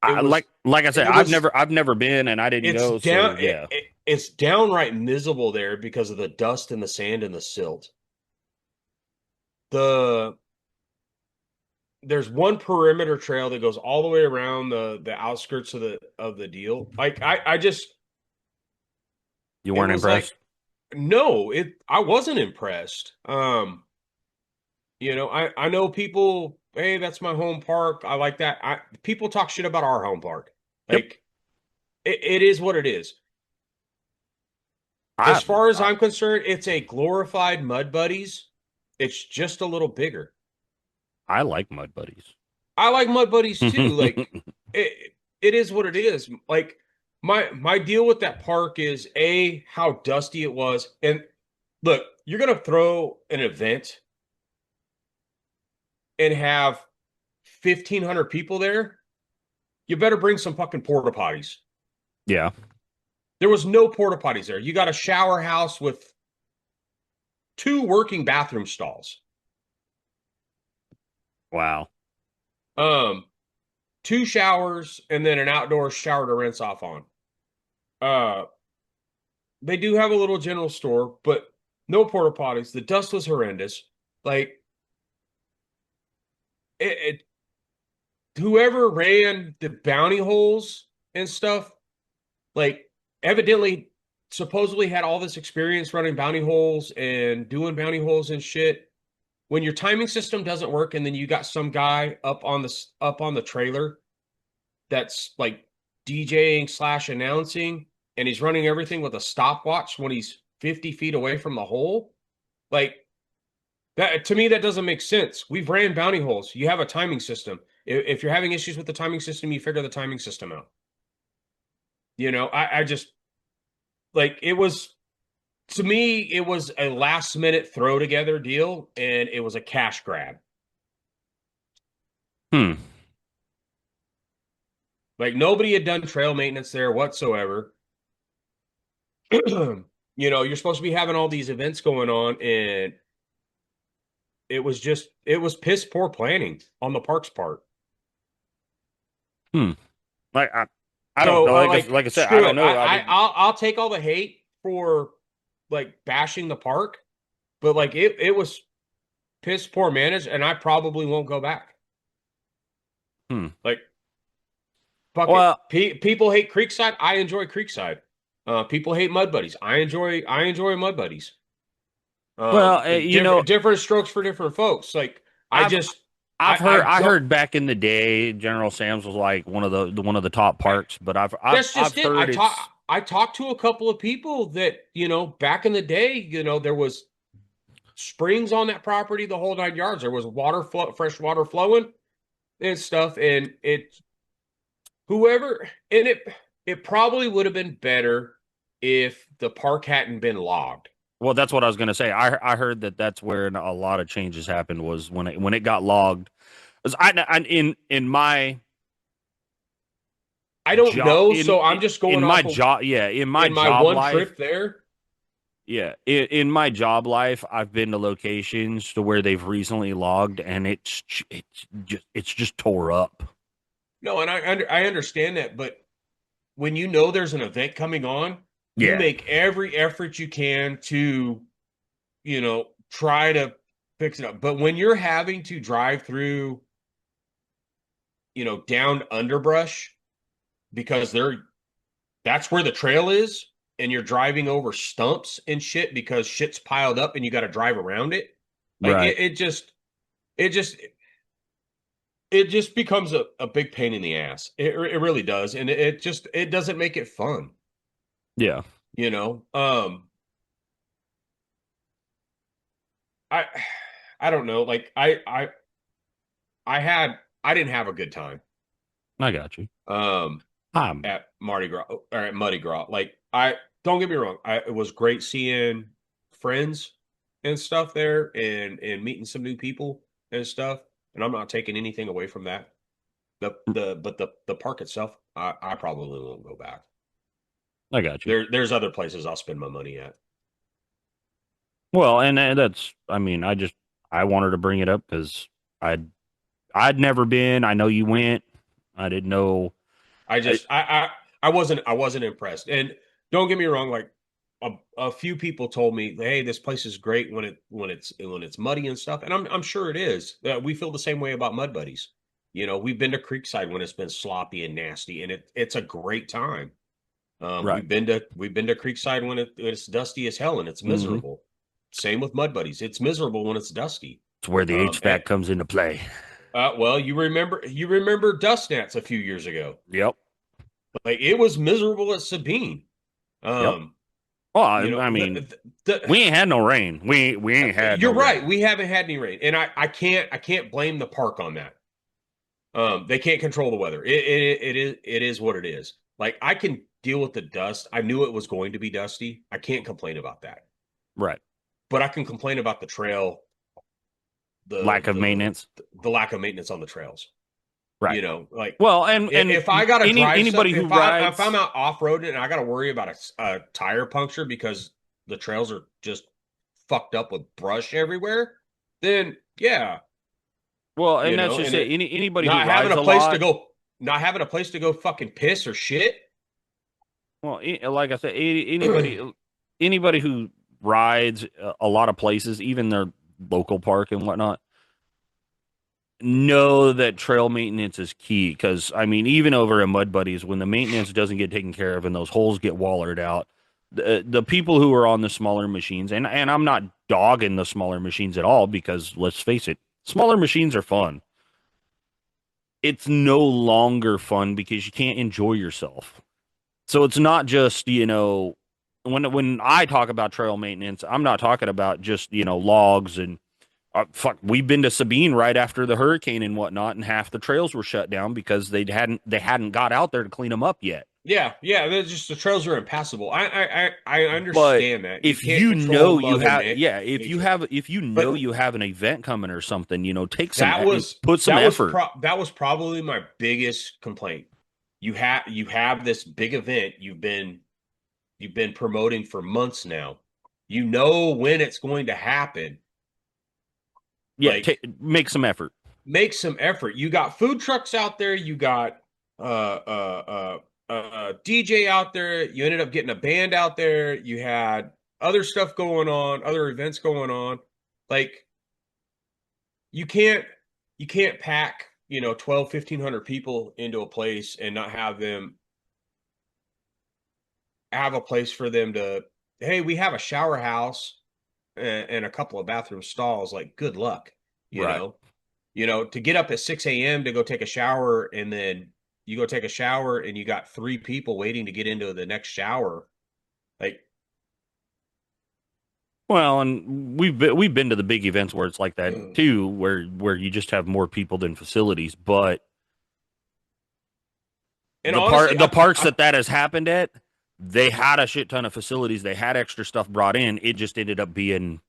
It was like I said, it was I've never been and I didn't it's go. down So yeah. it's downright miserable there because of the dust and the sand and the silt. The There's one perimeter trail that goes all the way around the outskirts of the deal. Like I just You it weren't was like impressed? no, it I wasn't impressed. I know people, hey, that's my home park. I like that. People talk shit about our home park. Yep. Like it is what it is. I, As far as I I'm concerned, it's a glorified Mud Buddies. It's just a little bigger. I like Mud Buddies. I like Mud Buddies too. Like it is what it is. Like my deal with that park is A, how dusty it was. And look, you're gonna throw an event and have 1,500 people there. You better bring some fucking porta potties. Yeah. There was no porta potties there. You got a shower house with 2 working bathroom stalls. Wow. Um, 2 showers and then an outdoor shower to rinse off on. Uh, they do have a little general store, but no porta potties. The dust was horrendous. Like it whoever ran the bounty holes and stuff, like evidently supposedly had all this experience running bounty holes and doing bounty holes and shit. When your timing system doesn't work and then you got some guy up on the trailer that's like DJing slash announcing and he's running everything with a stopwatch when he's 50 feet away from the hole, like that to me that doesn't make sense. We've ran bounty holes. You have a timing system. If you're having issues with the timing system, you figure the timing system out. I just like it was to me, it was a last minute throw together deal and it was a cash grab. Hmm. Like nobody had done trail maintenance there whatsoever. You're supposed to be having all these events going on and it was piss poor planning on the park's part. Hmm. Like I don't So know. Like I said, I screw don't it. know. I didn't. I'll take all the hate for like bashing the park, but like it was piss poor managed, and I probably won't go back. Hmm. Like fuck it. Well, People hate Creekside. I enjoy Creekside. People hate Mud Buddies. I enjoy Mud Buddies. Different strokes for different folks. Like I I've just heard I don't. heard back in the day, General Sam's was like one of one of the top parks, but That's I've just it. heard it's I talked to a couple of people that back in the day, there was springs on that property, the whole 9 yards. There was fresh water flowing and stuff, and whoever and it probably would have been better if the park hadn't been logged. well, that's what I was gonna say. I heard that that's where a lot of changes happened was when it got logged. 'Cause in my I don't job know, so I'm just in going my off of job yeah in my in my job one life trip there. yeah in my job life I've been to locations to where they've recently logged and it's just tore up. No, and I understand that, but when you know there's an event coming on, you Yeah. make every effort you can to, try to fix it up. But when you're having to drive through, down underbrush because that's where the trail is, and you're driving over stumps and shit because shit's piled up and you got to drive around it. Like Right. it just it just becomes a big pain in the ass. It really does, and it doesn't make it fun. Yeah. You know, I I don't know. Like I didn't have a good time. I got you. Um, Um, at Mardi Gras or at Muddy Gras. Like I don't get me wrong, it was great seeing friends and stuff there and meeting some new people and stuff. And I'm not taking anything away from that. The park itself, I probably won't go back. I got you. There's other places I'll spend my money at. Well, and that's, I mean, I wanted to bring it up because I'd never been. I know you went. I didn't know. I I, just I wasn't impressed. And don't get me wrong, like a few people told me, "Hey, this place is great when it's muddy and stuff." And I'm sure it is. We feel the same way about Mud Buddies. You know, we've been to Creekside when it's been sloppy and nasty, and it's a great time. right. We've been to Creekside when it's dusty as hell and it's Mm-hmm. miserable. Same with Mud Buddies. It's miserable when it's dusty. It's where the HVAC comes into play. Well, you remember Dust Nats a few years ago. Yep. Like it was miserable at Sabine. Yep. Um, Well, you know, I mean, we ain't had no rain. We ain't had no you're right. rain. We haven't had any rain, and I can't blame the park on that. They can't control the weather. It is what it is. Like I can deal with the dust. I knew it was going to be dusty. I can't complain about that, Right. but I can complain about the trail, Lack of maintenance. the lack of maintenance on the trails. Right. You know, like Well, and if I got to drive stuff, anybody who rides, if I'm out off roading and I got to worry about a tire puncture because the trails are just fucked up with brush everywhere, then yeah, well, and you that's know, just and it. it Anybody who not having rides a a place to lot. go, not having a place to go fucking piss or shit. Well, like I said, anybody who rides a lot of places, even their local park and whatnot, know that trail maintenance is key. Because I mean, even over at Mud Buddies, when the maintenance doesn't get taken care of and those holes get wallered out, the people who are on the smaller machines, and I'm not dogging the smaller machines at all, because let's face it, smaller machines are fun. It's no longer fun because you can't enjoy yourself. So it's not just, when I talk about trail maintenance, I'm not talking about just, logs and fuck. We've been to Sabine right after the hurricane and whatnot, and half the trails were shut down because they hadn't got out there to clean them up yet. Yeah, they're just the trails are impassable. I But understand that you if can't you control know you Mother have, yeah, if you Nature, have, if you know but you have an event coming or something, that was put some effort. that was probably my biggest complaint. You have this big event you've been promoting for months now. You know when it's going to happen. Yeah, Like make some effort. make some effort. You got food trucks out there. You got DJ out there. You ended up getting a band out there. You had other stuff going on, other events going on. Like you can't you can't pack 12 1,500 people into a place and not have them have a place for them to, hey, we have a shower house and a couple of bathroom stalls. Like good luck, you Right. know to get up at 6 a.m. to go take a shower, and then you go take a shower and you got three people waiting to get into the next shower. Like, Well, and we've been to the big events where it's like that too, where you just have more people than facilities. But and honestly, the parks that has happened at, they had a shit ton of facilities. They had extra stuff brought in. It just ended up being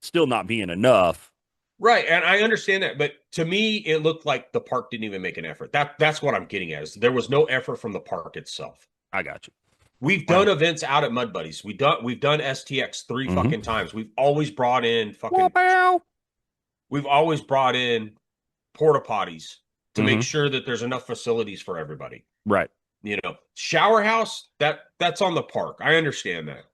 still not being enough. right, and I understand that, but to me, it looked like the park didn't even make an effort. That's what I'm getting at. Is there was no effort from the park itself. I got you. We've done Well, events out at Mud Buddies. We've done STX 3 mm-hmm. fucking times. We've always brought in fucking. Wow. We've always brought in porta potties to make Mm-hmm. sure that there's enough facilities for everybody. Right. Shower house, that's on the park. I understand that.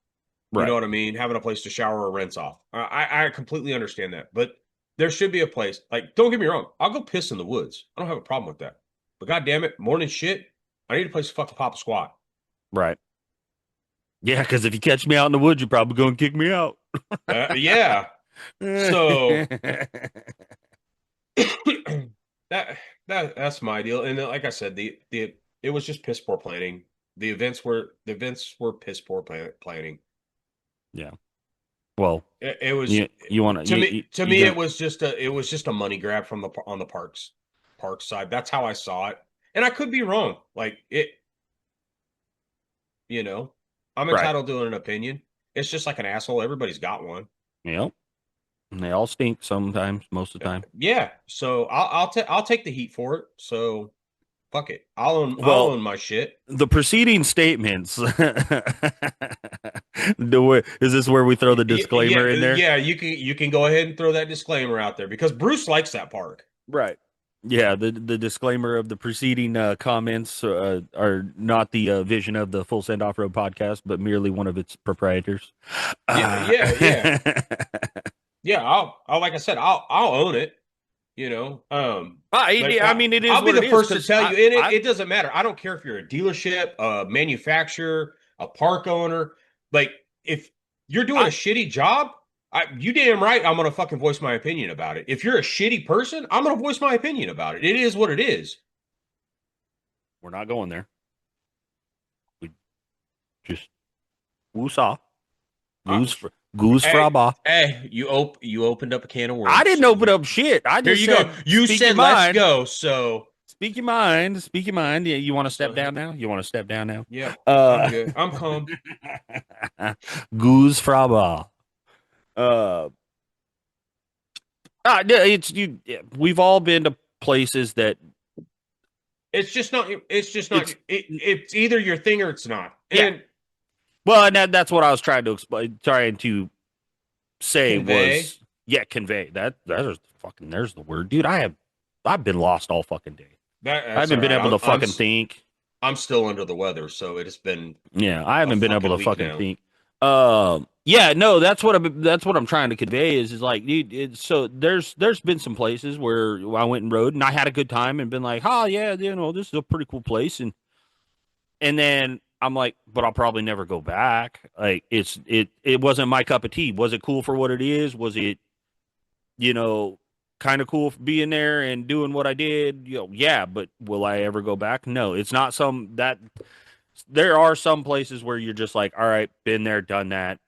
You know Right. what I mean? Having a place to shower or rinse off. I completely understand that. But there should be a place. Like, don't get me wrong. I'll go piss in the woods. I don't have a problem with that. But god damn it, morning shit, I need a place to fucking pop a squat. Right. Yeah, because if you catch me out in the woods, you're probably going to kick me out. Yeah. So that that's my deal. And like I said, the it was just piss poor planning. The events were piss poor planning. Yeah. Well, It was you want to me you to you me gonna it was just a money grab from the on the park side. That's how I saw it. And I could be wrong. Like it, you know, I'm right. entitled to an opinion. It's just like an asshole. Everybody's got one. Yep. And they all stink sometimes, most of the time. Yeah. So I'll take the heat for it. So fuck it. I'll Well, own my shit. the preceding statements. Is this where we throw the Yeah, disclaimer in there? yeah. You can go ahead and throw that disclaimer out there because Bruce likes that park. Right. Yeah, the disclaimer of the preceding comments are not the vision of the Full Send Offroad Podcast, but merely one of its proprietors. Yeah, Uh, yeah, yeah, yeah. I'll like I said, I'll own it. You know, like I mean, it is I'll be what the it is first to because tell you, and it doesn't matter. I don't care if you're a dealership, a manufacturer, a park owner. Like if you're doing a I shitty job, you damn right I'm gonna fucking voice my opinion about it. If you're a shitty person, I'm gonna voice my opinion about it. It is what it is. we're not going there. We just woosah, Uh, goose, goose hey, fraba. hey, you opened up a can of I worms. didn't open up shit. I Here just you go. said, You speak your said let's mind. go. So Speak your mind. Speak your mind. Yeah, you want to step so down now? You want to step down now? yeah, I'm Uh, good. I'm calm. goose fraba. Uh, yeah, it's you. Yeah, we've all been to places that It's just not. It's just not. it's It's either your thing or it's not. yeah. And Well, and that's what I was trying to explain, trying to say convey. was yeah, convey that. There's fucking there's the word, dude. I've been lost all fucking day. I That's all haven't been right. able to fucking think. I'm still under the weather, so it has been Yeah, I a haven't been able fucking to week fucking now. think. Yeah, no, that's what I'm trying to convey is like, dude. So there's been some places where I went and rode and I had a good time and been like, oh yeah, you know, this is a pretty cool place and then I'm like, but I'll probably never go back. Like it wasn't my cup of tea. Was it cool for what it is? Was it you know kind of cool being there and doing what I did? You know, yeah, but will I ever go back? No, it's not some that there are some places where you're just like, all right, been there, done that.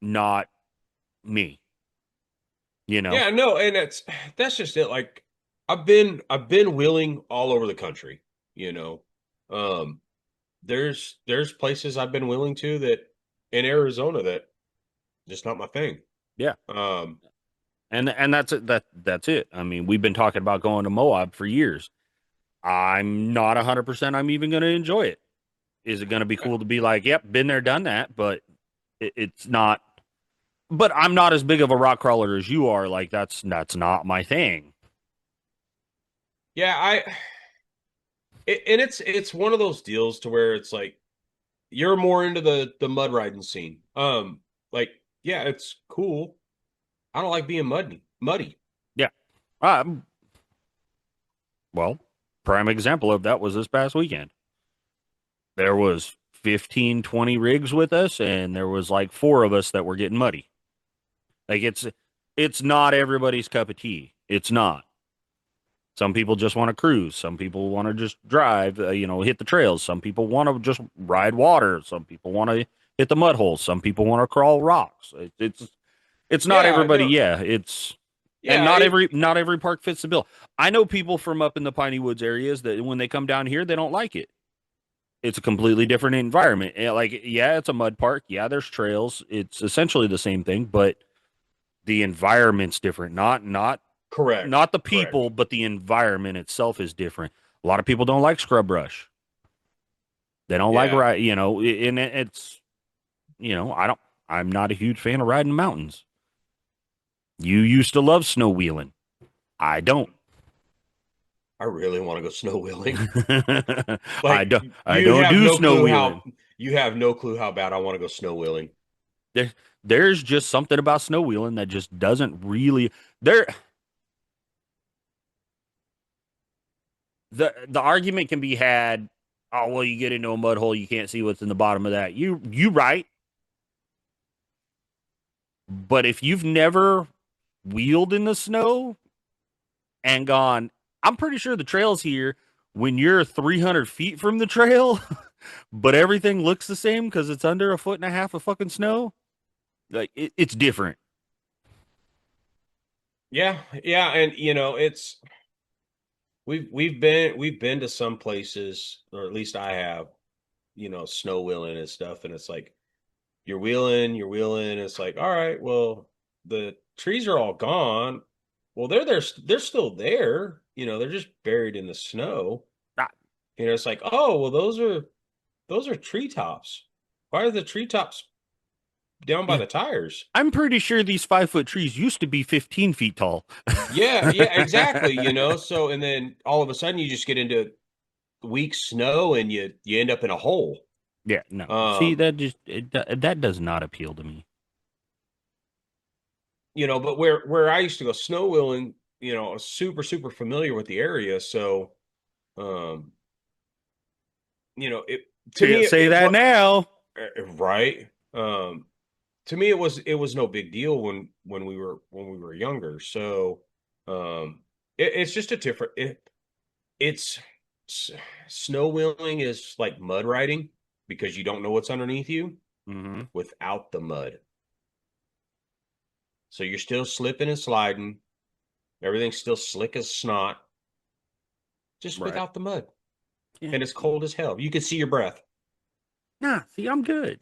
Not me. You know. Yeah, no, and that's just it. Like I've been willing all over the country. You know, um, there's places I've been willing to that in Arizona that just not my thing. Yeah. Um, And that's it. That's it. I mean, we've been talking about going to Moab for years. I'm not 100%. I'm even going to enjoy it. Is it going to be cool to be like, yep, been there, done that? But it's not. But I'm not as big of a rock crawler as you are. Like that's not my thing. yeah, and it's one of those deals to where it's like you're more into the mud riding scene. Like yeah, it's cool. I don't like being muddy. Yeah. Um. Well, prime example of that was this past weekend. There was 15, 20 rigs with us, and there was like four of us that were getting muddy. Like it's not everybody's cup of tea. It's not. Some people just want to cruise. Some people want to just drive, hit the trails. Some people want to just ride water. Some people want to hit the mud holes. Some people want to crawl rocks. It's not Yeah, everybody. no, Yeah, it's and yeah, not every park fits the bill. I know people from up in the Piney Woods areas that when they come down here, they don't like it. It's a completely different environment. Like, yeah, it's a mud park. Yeah, there's trails. It's essentially the same thing, but the environment's different. correct, Not the correct. people, but the environment itself is different. A lot of people don't like scrub brush. They don't like Yeah, ride, and it's, I don't. I'm not a huge fan of riding mountains. You used to love snow wheeling. I don't. I really want to go snow wheeling. I Like don't. I you don't have do no snow clue wheeling. how you have no clue how bad I want to go snow wheeling. There, there's just something about snow wheeling that just doesn't really. There, the argument can be had Oh, well, you get into a mud hole, you can't see what's in the bottom of that. You right. But if you've never wheeled in the snow and gone, I'm pretty sure the trail's here when you're 300 feet from the trail, but everything looks the same because it's under a foot and a half of fucking snow. Like it's different. Yeah, yeah, and it's we've been to some places, or at least I have, snow wheeling and stuff, and it's like you're wheeling, it's like, all right, well, the trees are all gone. Well, they're still there, they're just buried in the snow. I, It's like, oh, well, those are treetops. Why are the treetops down by yeah, the tires? I'm pretty sure these 5 foot trees used to be 15 feet tall. Yeah, yeah, exactly. So and then all of a sudden you just get into weak snow and you end up in a hole. Yeah, no. See, Um, that does not appeal to me. but where I used to go snow wheeling, I was super, super familiar with the area. So um, it to me Can't say it that what now. right. To me it was no big deal when we were younger. So it's just a different it's snow wheeling is like mud riding because you don't know what's underneath you Mm-hmm. without the mud. So you're still slipping and sliding. Everything's still slick as snot, just Right. without the mud. Yeah. And it's cold as hell. You can see your breath. Nah, see, I'm good.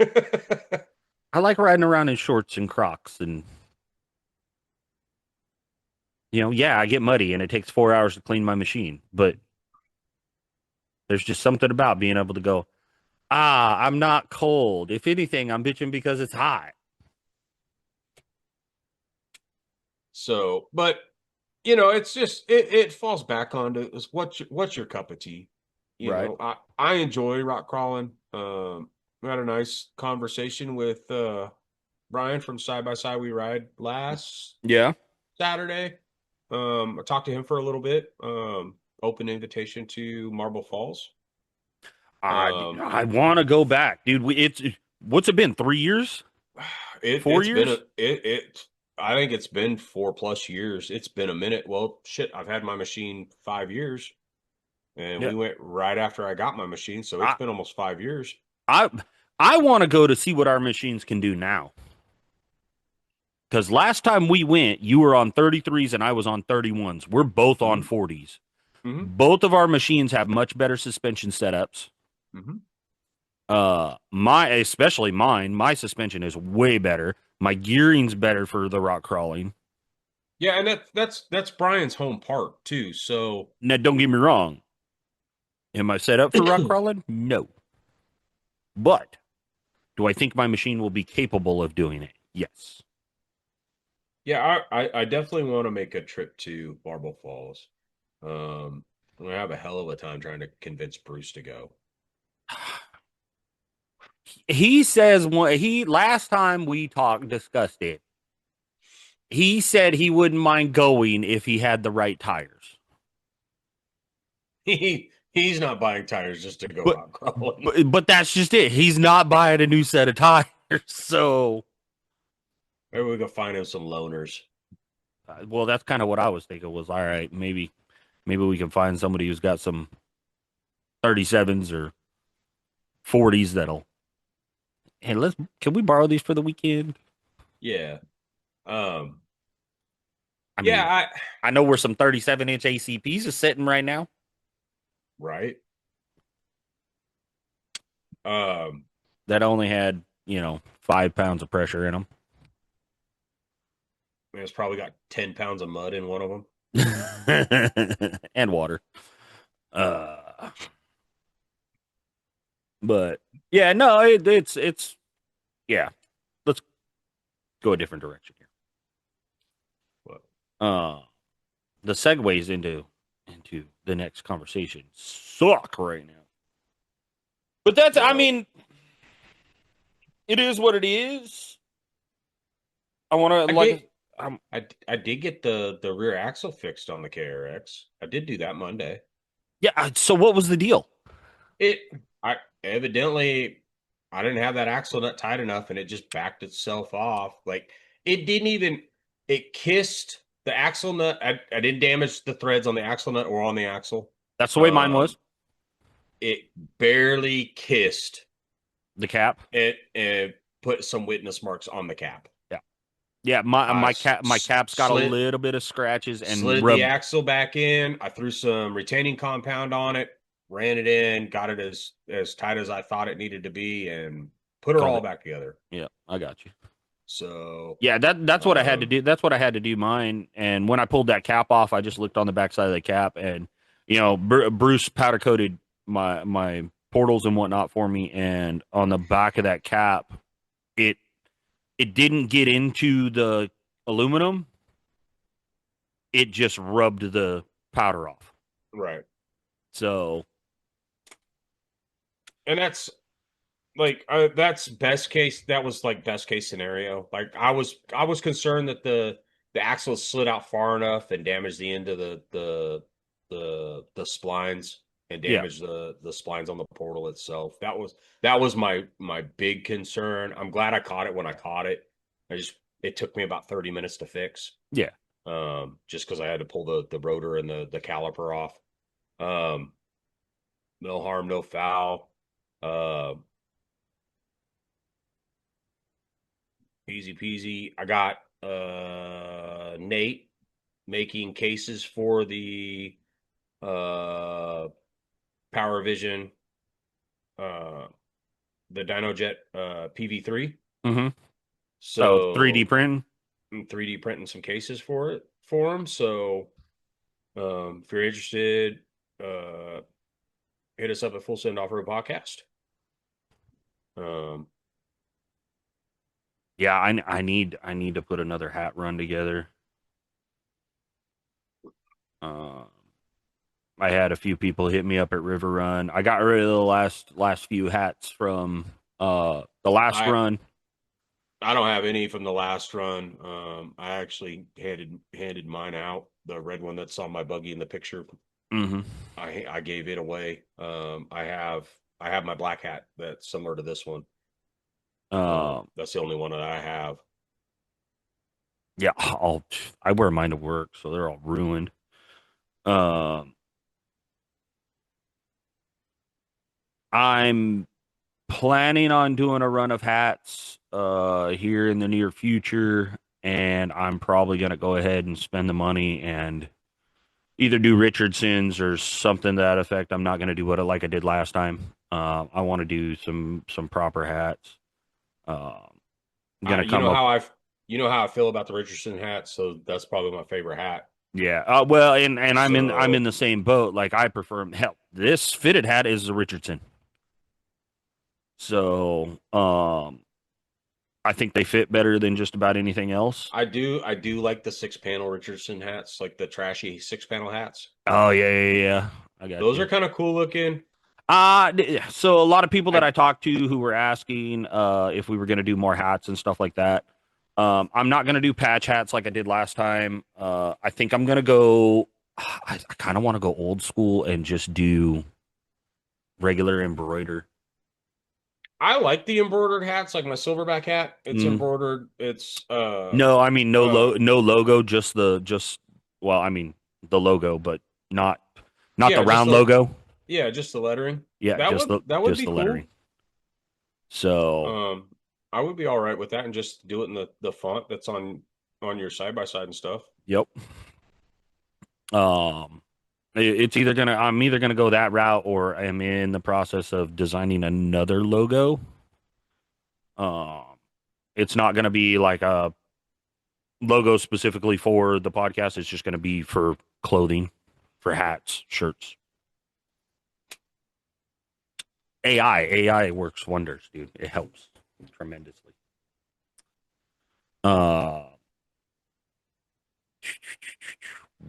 I like riding around in shorts and Crocs, and yeah, I get muddy, and it takes 4 hours to clean my machine. But there's just something about being able to go, I'm not cold. If anything, I'm bitching because it's hot. So, but it's just it falls back onto what's your cup of tea. Right. I enjoy rock crawling. We had a nice conversation with Brian from Side by Side We Ride last Yeah. Saturday. I talked to him for a little bit. Open invitation to Marble Falls. Um, I want to go back, dude. What's it been? 3 years? it Four it's been a years? it I think it's been 4+ years. It's been a minute. Well, shit, I've had my machine 5 years, and Yeah. we went right after I got my machine, so it's I been almost 5 years. I I want to go to see what our machines can do now. Because last time we went, you were on 33s and I was on 31s. We're both on Hmm. 40s. Hmm. Both of our machines have much better suspension setups. Hmm. Especially mine, my suspension is way better. My gearing's better for the rock crawling. Yeah, and that's Brian's home park too. So Now, don't get me wrong. Am I set up for rock crawling? No. But do I think my machine will be capable of doing it? Yes. yeah, I definitely want to make a trip to Marble Falls. I'm gonna have a hell of a time trying to convince Bruce to go. He says he last time we discussed it. He said he wouldn't mind going if he had the right tires. He's not buying tires just to go But rock crawling. but that's just it. He's not buying a new set of tires. So, Maybe we can find him some loaners. well, that's kind of what I was thinking was all right, maybe we can find somebody who's got some 37s or 40s that'll hey, can we borrow these for the weekend? Yeah. Um, I yeah, mean, I know where some 37-inch ACPs is sitting right now. right. Um, That only had, 5 pounds of pressure in them. it's probably got 10 pounds of mud in one of them. And water. Uh, but yeah, no, it's yeah. Let's go a different direction here. But Uh, the segues into the next conversation suck right now. But I well, mean, it is what it is. I want to I did um, I did get the rear axle fixed on the KRX. I did do that Monday. yeah. So what was the deal? It, I evidently, I didn't have that axle nut tight enough, and it just backed itself off. Like it didn't even. It kissed the axle nut. I didn't damage the threads on the axle nut or on the axle. That's the way mine was. Um, it barely kissed The cap. it and put some witness marks on the cap. Yeah. Yeah, my I my cap my cap's got a little bit of scratches and slid the rub. axle back in. I threw some retaining compound on it, ran it in, got it as tight as I thought it needed to be, and put her Called all it. back together. Yeah, I got you. So Yeah, that's what I had to do. That's what I had to do mine. And when I pulled that cap off, I just looked on the backside of the cap, and Bruce powder coated my portals and whatnot for me. And on the back of that cap, it it didn't get into the aluminum. It just rubbed the powder off. right, So, and that's best case. That was like best case scenario. Like I was concerned that the axle slid out far enough and damaged the end of the splines and yeah. damaged the splines on the portal itself. That was my big concern. I'm glad I caught it when I caught it. It took me about 30 minutes to fix. Yeah. Just because I had to pull the rotor and the caliper off. Um, no harm, no foul. Uh, Easy peasy. I got Nate making cases for the Power Vision the DynoJet PV3. Mm-hmm. So So 3D printing. I'm 3D printing some cases for them. So if you're interested, hit us up at Fullsend Offroad Podcast. Yeah, I need to put another hat run together. Uh, I had a few people hit me up at River Run. I got rid of the last few hats from the last run. I don't have any from the last run. I actually handed mine out. The red one that's on my buggy in the picture. Mm-hmm. I gave it away. I have my black hat that's similar to this one. That's the only one that I have. Yeah, I wear mine to work, so they're all ruined. I'm planning on doing a run of hats here in the near future, and I'm probably going to go ahead and spend the money and either do Richardson's or something to that effect. I'm not going to do what like I did last time. I want to do some proper hats. Gonna come up. You know how I feel about the Richardson hat, so that's probably my favorite hat. Yeah. Well, and I'm in the same boat. Like I prefer hell. This fitted hat is the Richardson. So, I think they fit better than just about anything else. I do like the 6-panel Richardson hats, like the trashy 6-panel hats. Oh yeah. I got those are kind of cool looking. So a lot of people that I talked to who were asking if we were going to do more hats and stuff like that. I'm not going to do patch hats like I did last time. I think I'm going to go. I kind of want to go old school and just do regular embroider. I like the embroidered hats, like my silverback hat. It's embroidered. It's no, I mean no logo, just the logo, but not the round logo. Yeah, just the lettering. Yeah, that would be the cool. Lettering. So I would be all right with that and just do it in the font that's on your side by side and stuff. Yep. It's I'm either gonna go that route or I'm in the process of designing another logo. It's not gonna be like a logo specifically for the podcast. It's just gonna be for clothing, for hats, shirts. AI works wonders, dude. It helps tremendously.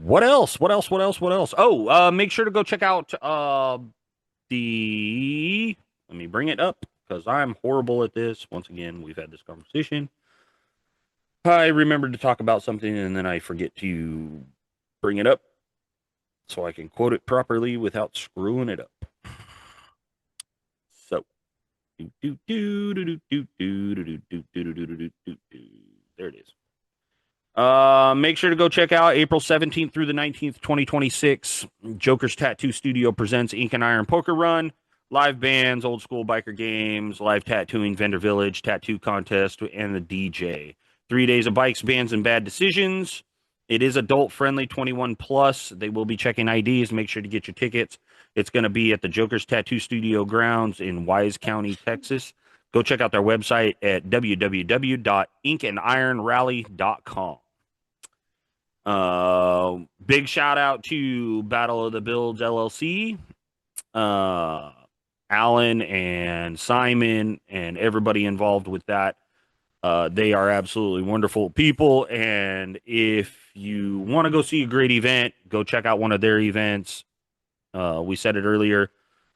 What else? Oh, make sure to go check out let me bring it up because I'm horrible at this. Once again, we've had this conversation. I remembered to talk about something and then I forget to bring it up so I can quote it properly without screwing it up. There it is. Make sure to go check out April 17th through the 19th, 2026. Joker's Tattoo Studio presents Ink and Iron Poker Run. Live bands, old school biker games, live tattooing, vendor village, tattoo contest, and the DJ. 3 days of bikes, bands, and bad decisions. It is adult friendly, 21 plus. They will be checking IDs. Make sure to get your tickets. It's going to be at the Joker's Tattoo Studio grounds in Wise County, Texas. Go check out their website at www.inkandironrally.com. Big shout out to Battle of the Builds LLC. Alan and Simon and everybody involved with that. They are absolutely wonderful people. And if you want to go see a great event, go check out one of their events. We said it earlier.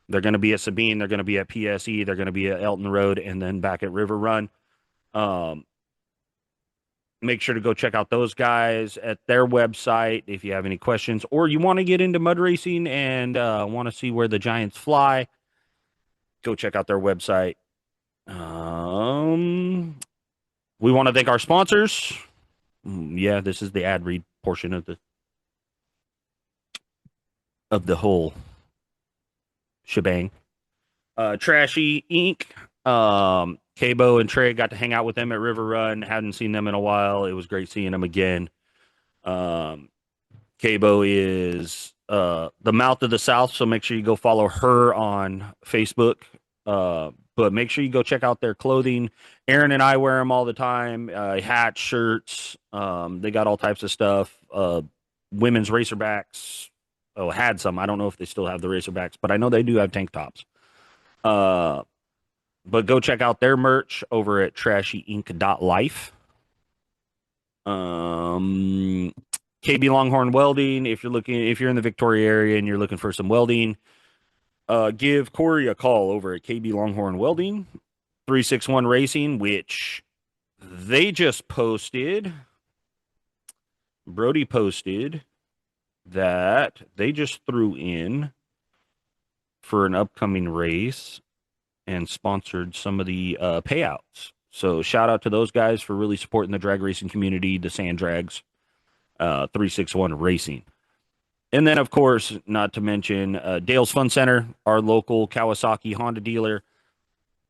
They're going to be at Sabine. They're going to be at PSE. They're going to be at Elton Road and then back at River Run. Make sure to go check out those guys at their website if you have any questions, or you want to get into mud racing and want to see where the Giants fly. Go check out their website. We want to thank our sponsors. Yeah, this is the ad read portion of the whole shebang. Trashy Inc. Cabo and Trey got to hang out with them at River Run. Hadn't seen them in a while. It was great seeing them again. Cabo is the mouth of the South, so make sure you go follow her on Facebook. But make sure you go check out their clothing. Aaron and I wear them all the time. Hats, shirts. They got all types of stuff. Women's Racerbacks. Oh, had some. I don't know if they still have the Racerbacks, but I know they do have tank tops. But go check out their merch over at trashyinc.life. KB Longhorn Welding. If you're in the Victoria area and you're looking for some welding, give Corey a call over at KB Longhorn Welding. 361 Racing, which they just posted. Brody posted that they just threw in for an upcoming race and sponsored some of the payouts. So shout out to those guys for really supporting the drag racing community, the Sand Drags, 361 Racing. And then, of course, not to mention Dale's Fun Center, our local Kawasaki Honda dealer.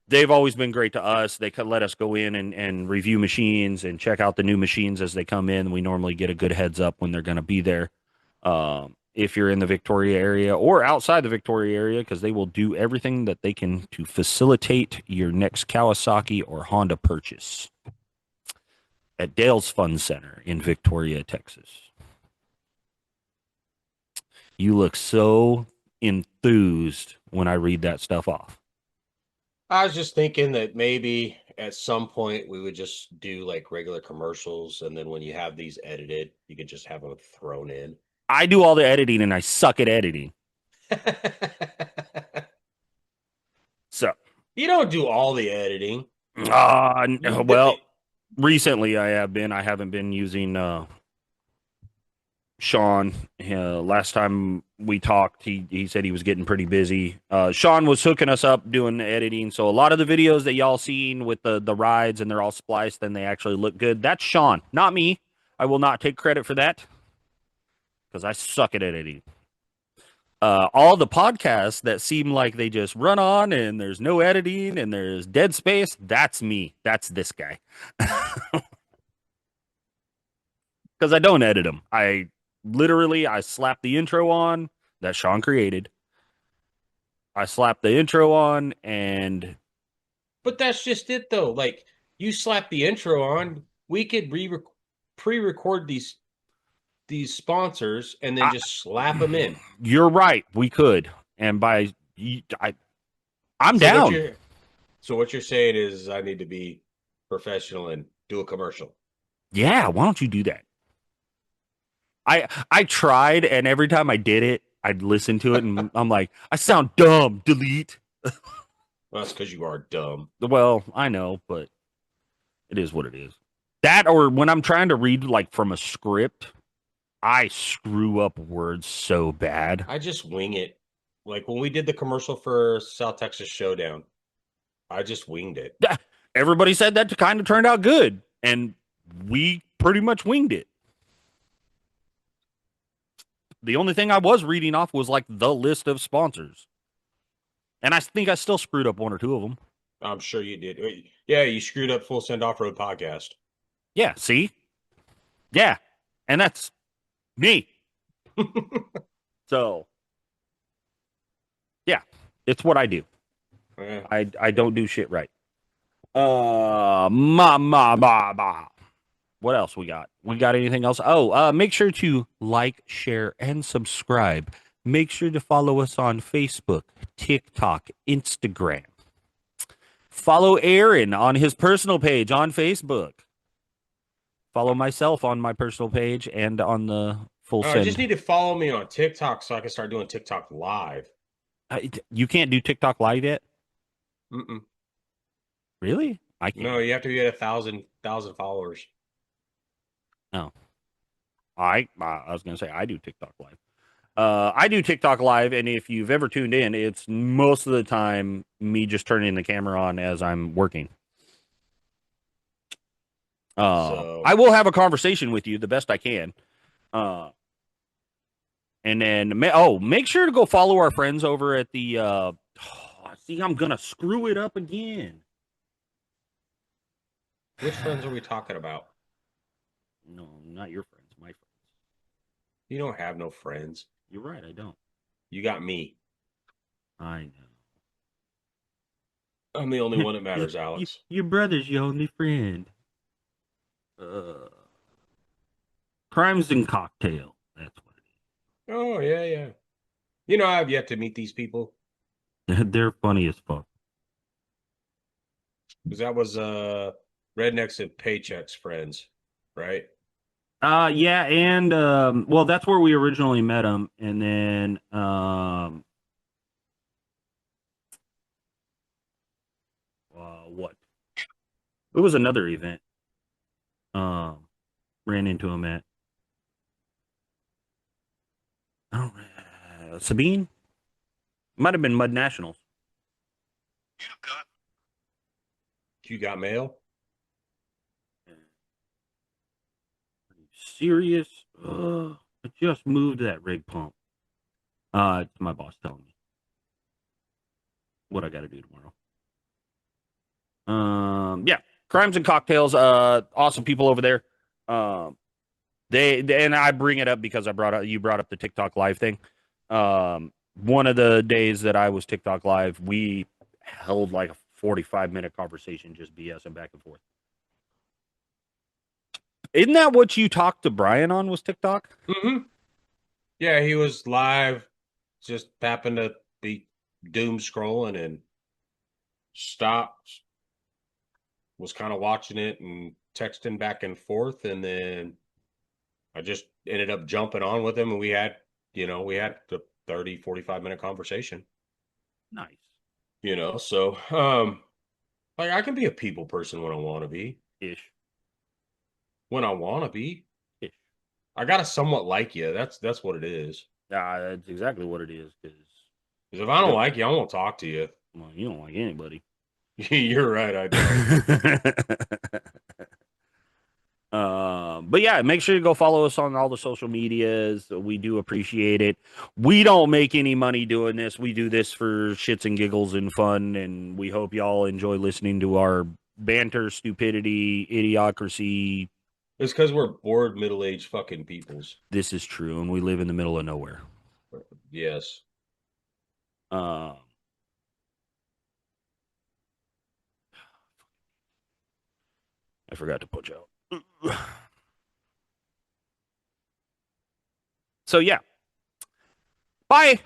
They've always been great to us. They could let us go in and review machines and check out the new machines as they come in. We normally get a good heads up when they're going to be there. If you're in the Victoria area or outside the Victoria area, because they will do everything that they can to facilitate your next Kawasaki or Honda purchase at Dale's Fun Center in Victoria, Texas. You look so enthused when I read that stuff off. I was just thinking that maybe at some point we would just do like regular commercials, and then when you have these edited, you could just have them thrown in. I do all the editing and I suck at editing. So you don't do all the editing. Well, recently I have been. I haven't been using Sean. Last time we talked, he said he was getting pretty busy. Sean was hooking us up doing the editing. So a lot of the videos that y'all seen with the rides and they're all spliced and they actually look good, that's Sean, not me. I will not take credit for that because I suck at editing. All the podcasts that seem like they just run on and there's no editing and there's dead space, that's me. That's this guy. Because I don't edit them. I slap the intro on that Sean created. I slap the intro on and... But that's just it, though. Like, you slap the intro on, we could pre-record these sponsors and then just slap them in. You're right. We could. And I'm down. So what you're saying is I need to be professional and do a commercial. Yeah, why don't you do that? I tried, and every time I did it, I'd listen to it, and I'm like, I sound dumb. Delete. Well, that's because you are dumb. Well, I know, but it is what it is. That, or when I'm trying to read like from a script, I screw up words so bad. I just wing it. Like when we did the commercial for South Texas Showdown, I just winged it. Everybody said that kind of turned out good, and we pretty much winged it. The only thing I was reading off was like the list of sponsors. And I think I still screwed up one or two of them. I'm sure you did. Yeah, you screwed up Fullsend Offroad Podcast. Yeah, see? Yeah. And that's me. So, yeah, it's what I do. Yeah. I don't do shit right. What else we got? We got anything else? Oh, make sure to like, share, and subscribe. Make sure to follow us on Facebook, TikTok, Instagram. Follow Aaron on his personal page on Facebook. Follow myself on my personal page and on the Full I just Send. need to follow me on TikTok so I can start doing TikTok live. You can't do TikTok live yet? Mm-mm. Really? I can't. No, you have to get 1,000 followers. No. I was going to say I do TikTok live. I do TikTok live, and if you've ever tuned in, it's most of the time me just turning the camera on as I'm working. I will have a conversation with you the best I can. And then, make sure to go follow our friends over at the, see, I'm going to screw it up again. Which friends are we talking about? No, not your friends, my friends. You don't have no friends. You're right, I don't. You got me. I know. I'm the only one that matters, Alex. Your brother's your only friend. Crimes and Cocktail. That's what it is. Oh, yeah, yeah. You know, I've yet to meet these people. They're funny as fuck. Because that was Rednecks and Paychecks friends, right? Yeah, and well, that's where we originally met him, and then what? It was another event. Ran into him at Sabine. Might have been Mud Nationals. You got mail? Serious? I just moved that rig pump. It's my boss telling me what I got to do tomorrow. Yeah, Crimes and Cocktails. Awesome people over there. They and I bring it up because you brought up the TikTok live thing. One of the days that I was TikTok live, we held like a 45-minute conversation, just BSing back and forth. Isn't that what you talked to Brian on, was TikTok? Mm-hmm. Yeah, he was live, just happened to be doom scrolling and stopped, was kind of watching it and texting back and forth. And then I just ended up jumping on with him, and we had the 30, 45-minute conversation. Nice. So like I can be a people person when I want to be. Ish. When I want to be. Ish. I gotta somewhat like you. That's what it is. That's exactly what it is. Because if I don't like you, I won't talk to you. Well, you don't like anybody. You're right, I don't. But yeah, make sure to go follow us on all the social medias. We do appreciate it. We don't make any money doing this. We do this for shits and giggles and fun, and we hope y'all enjoy listening to our banter, stupidity, idiocracy. It's because we're bored, middle-aged fucking peoples. This is true, and we live in the middle of nowhere. Yes. I forgot to put you out. So yeah. Bye.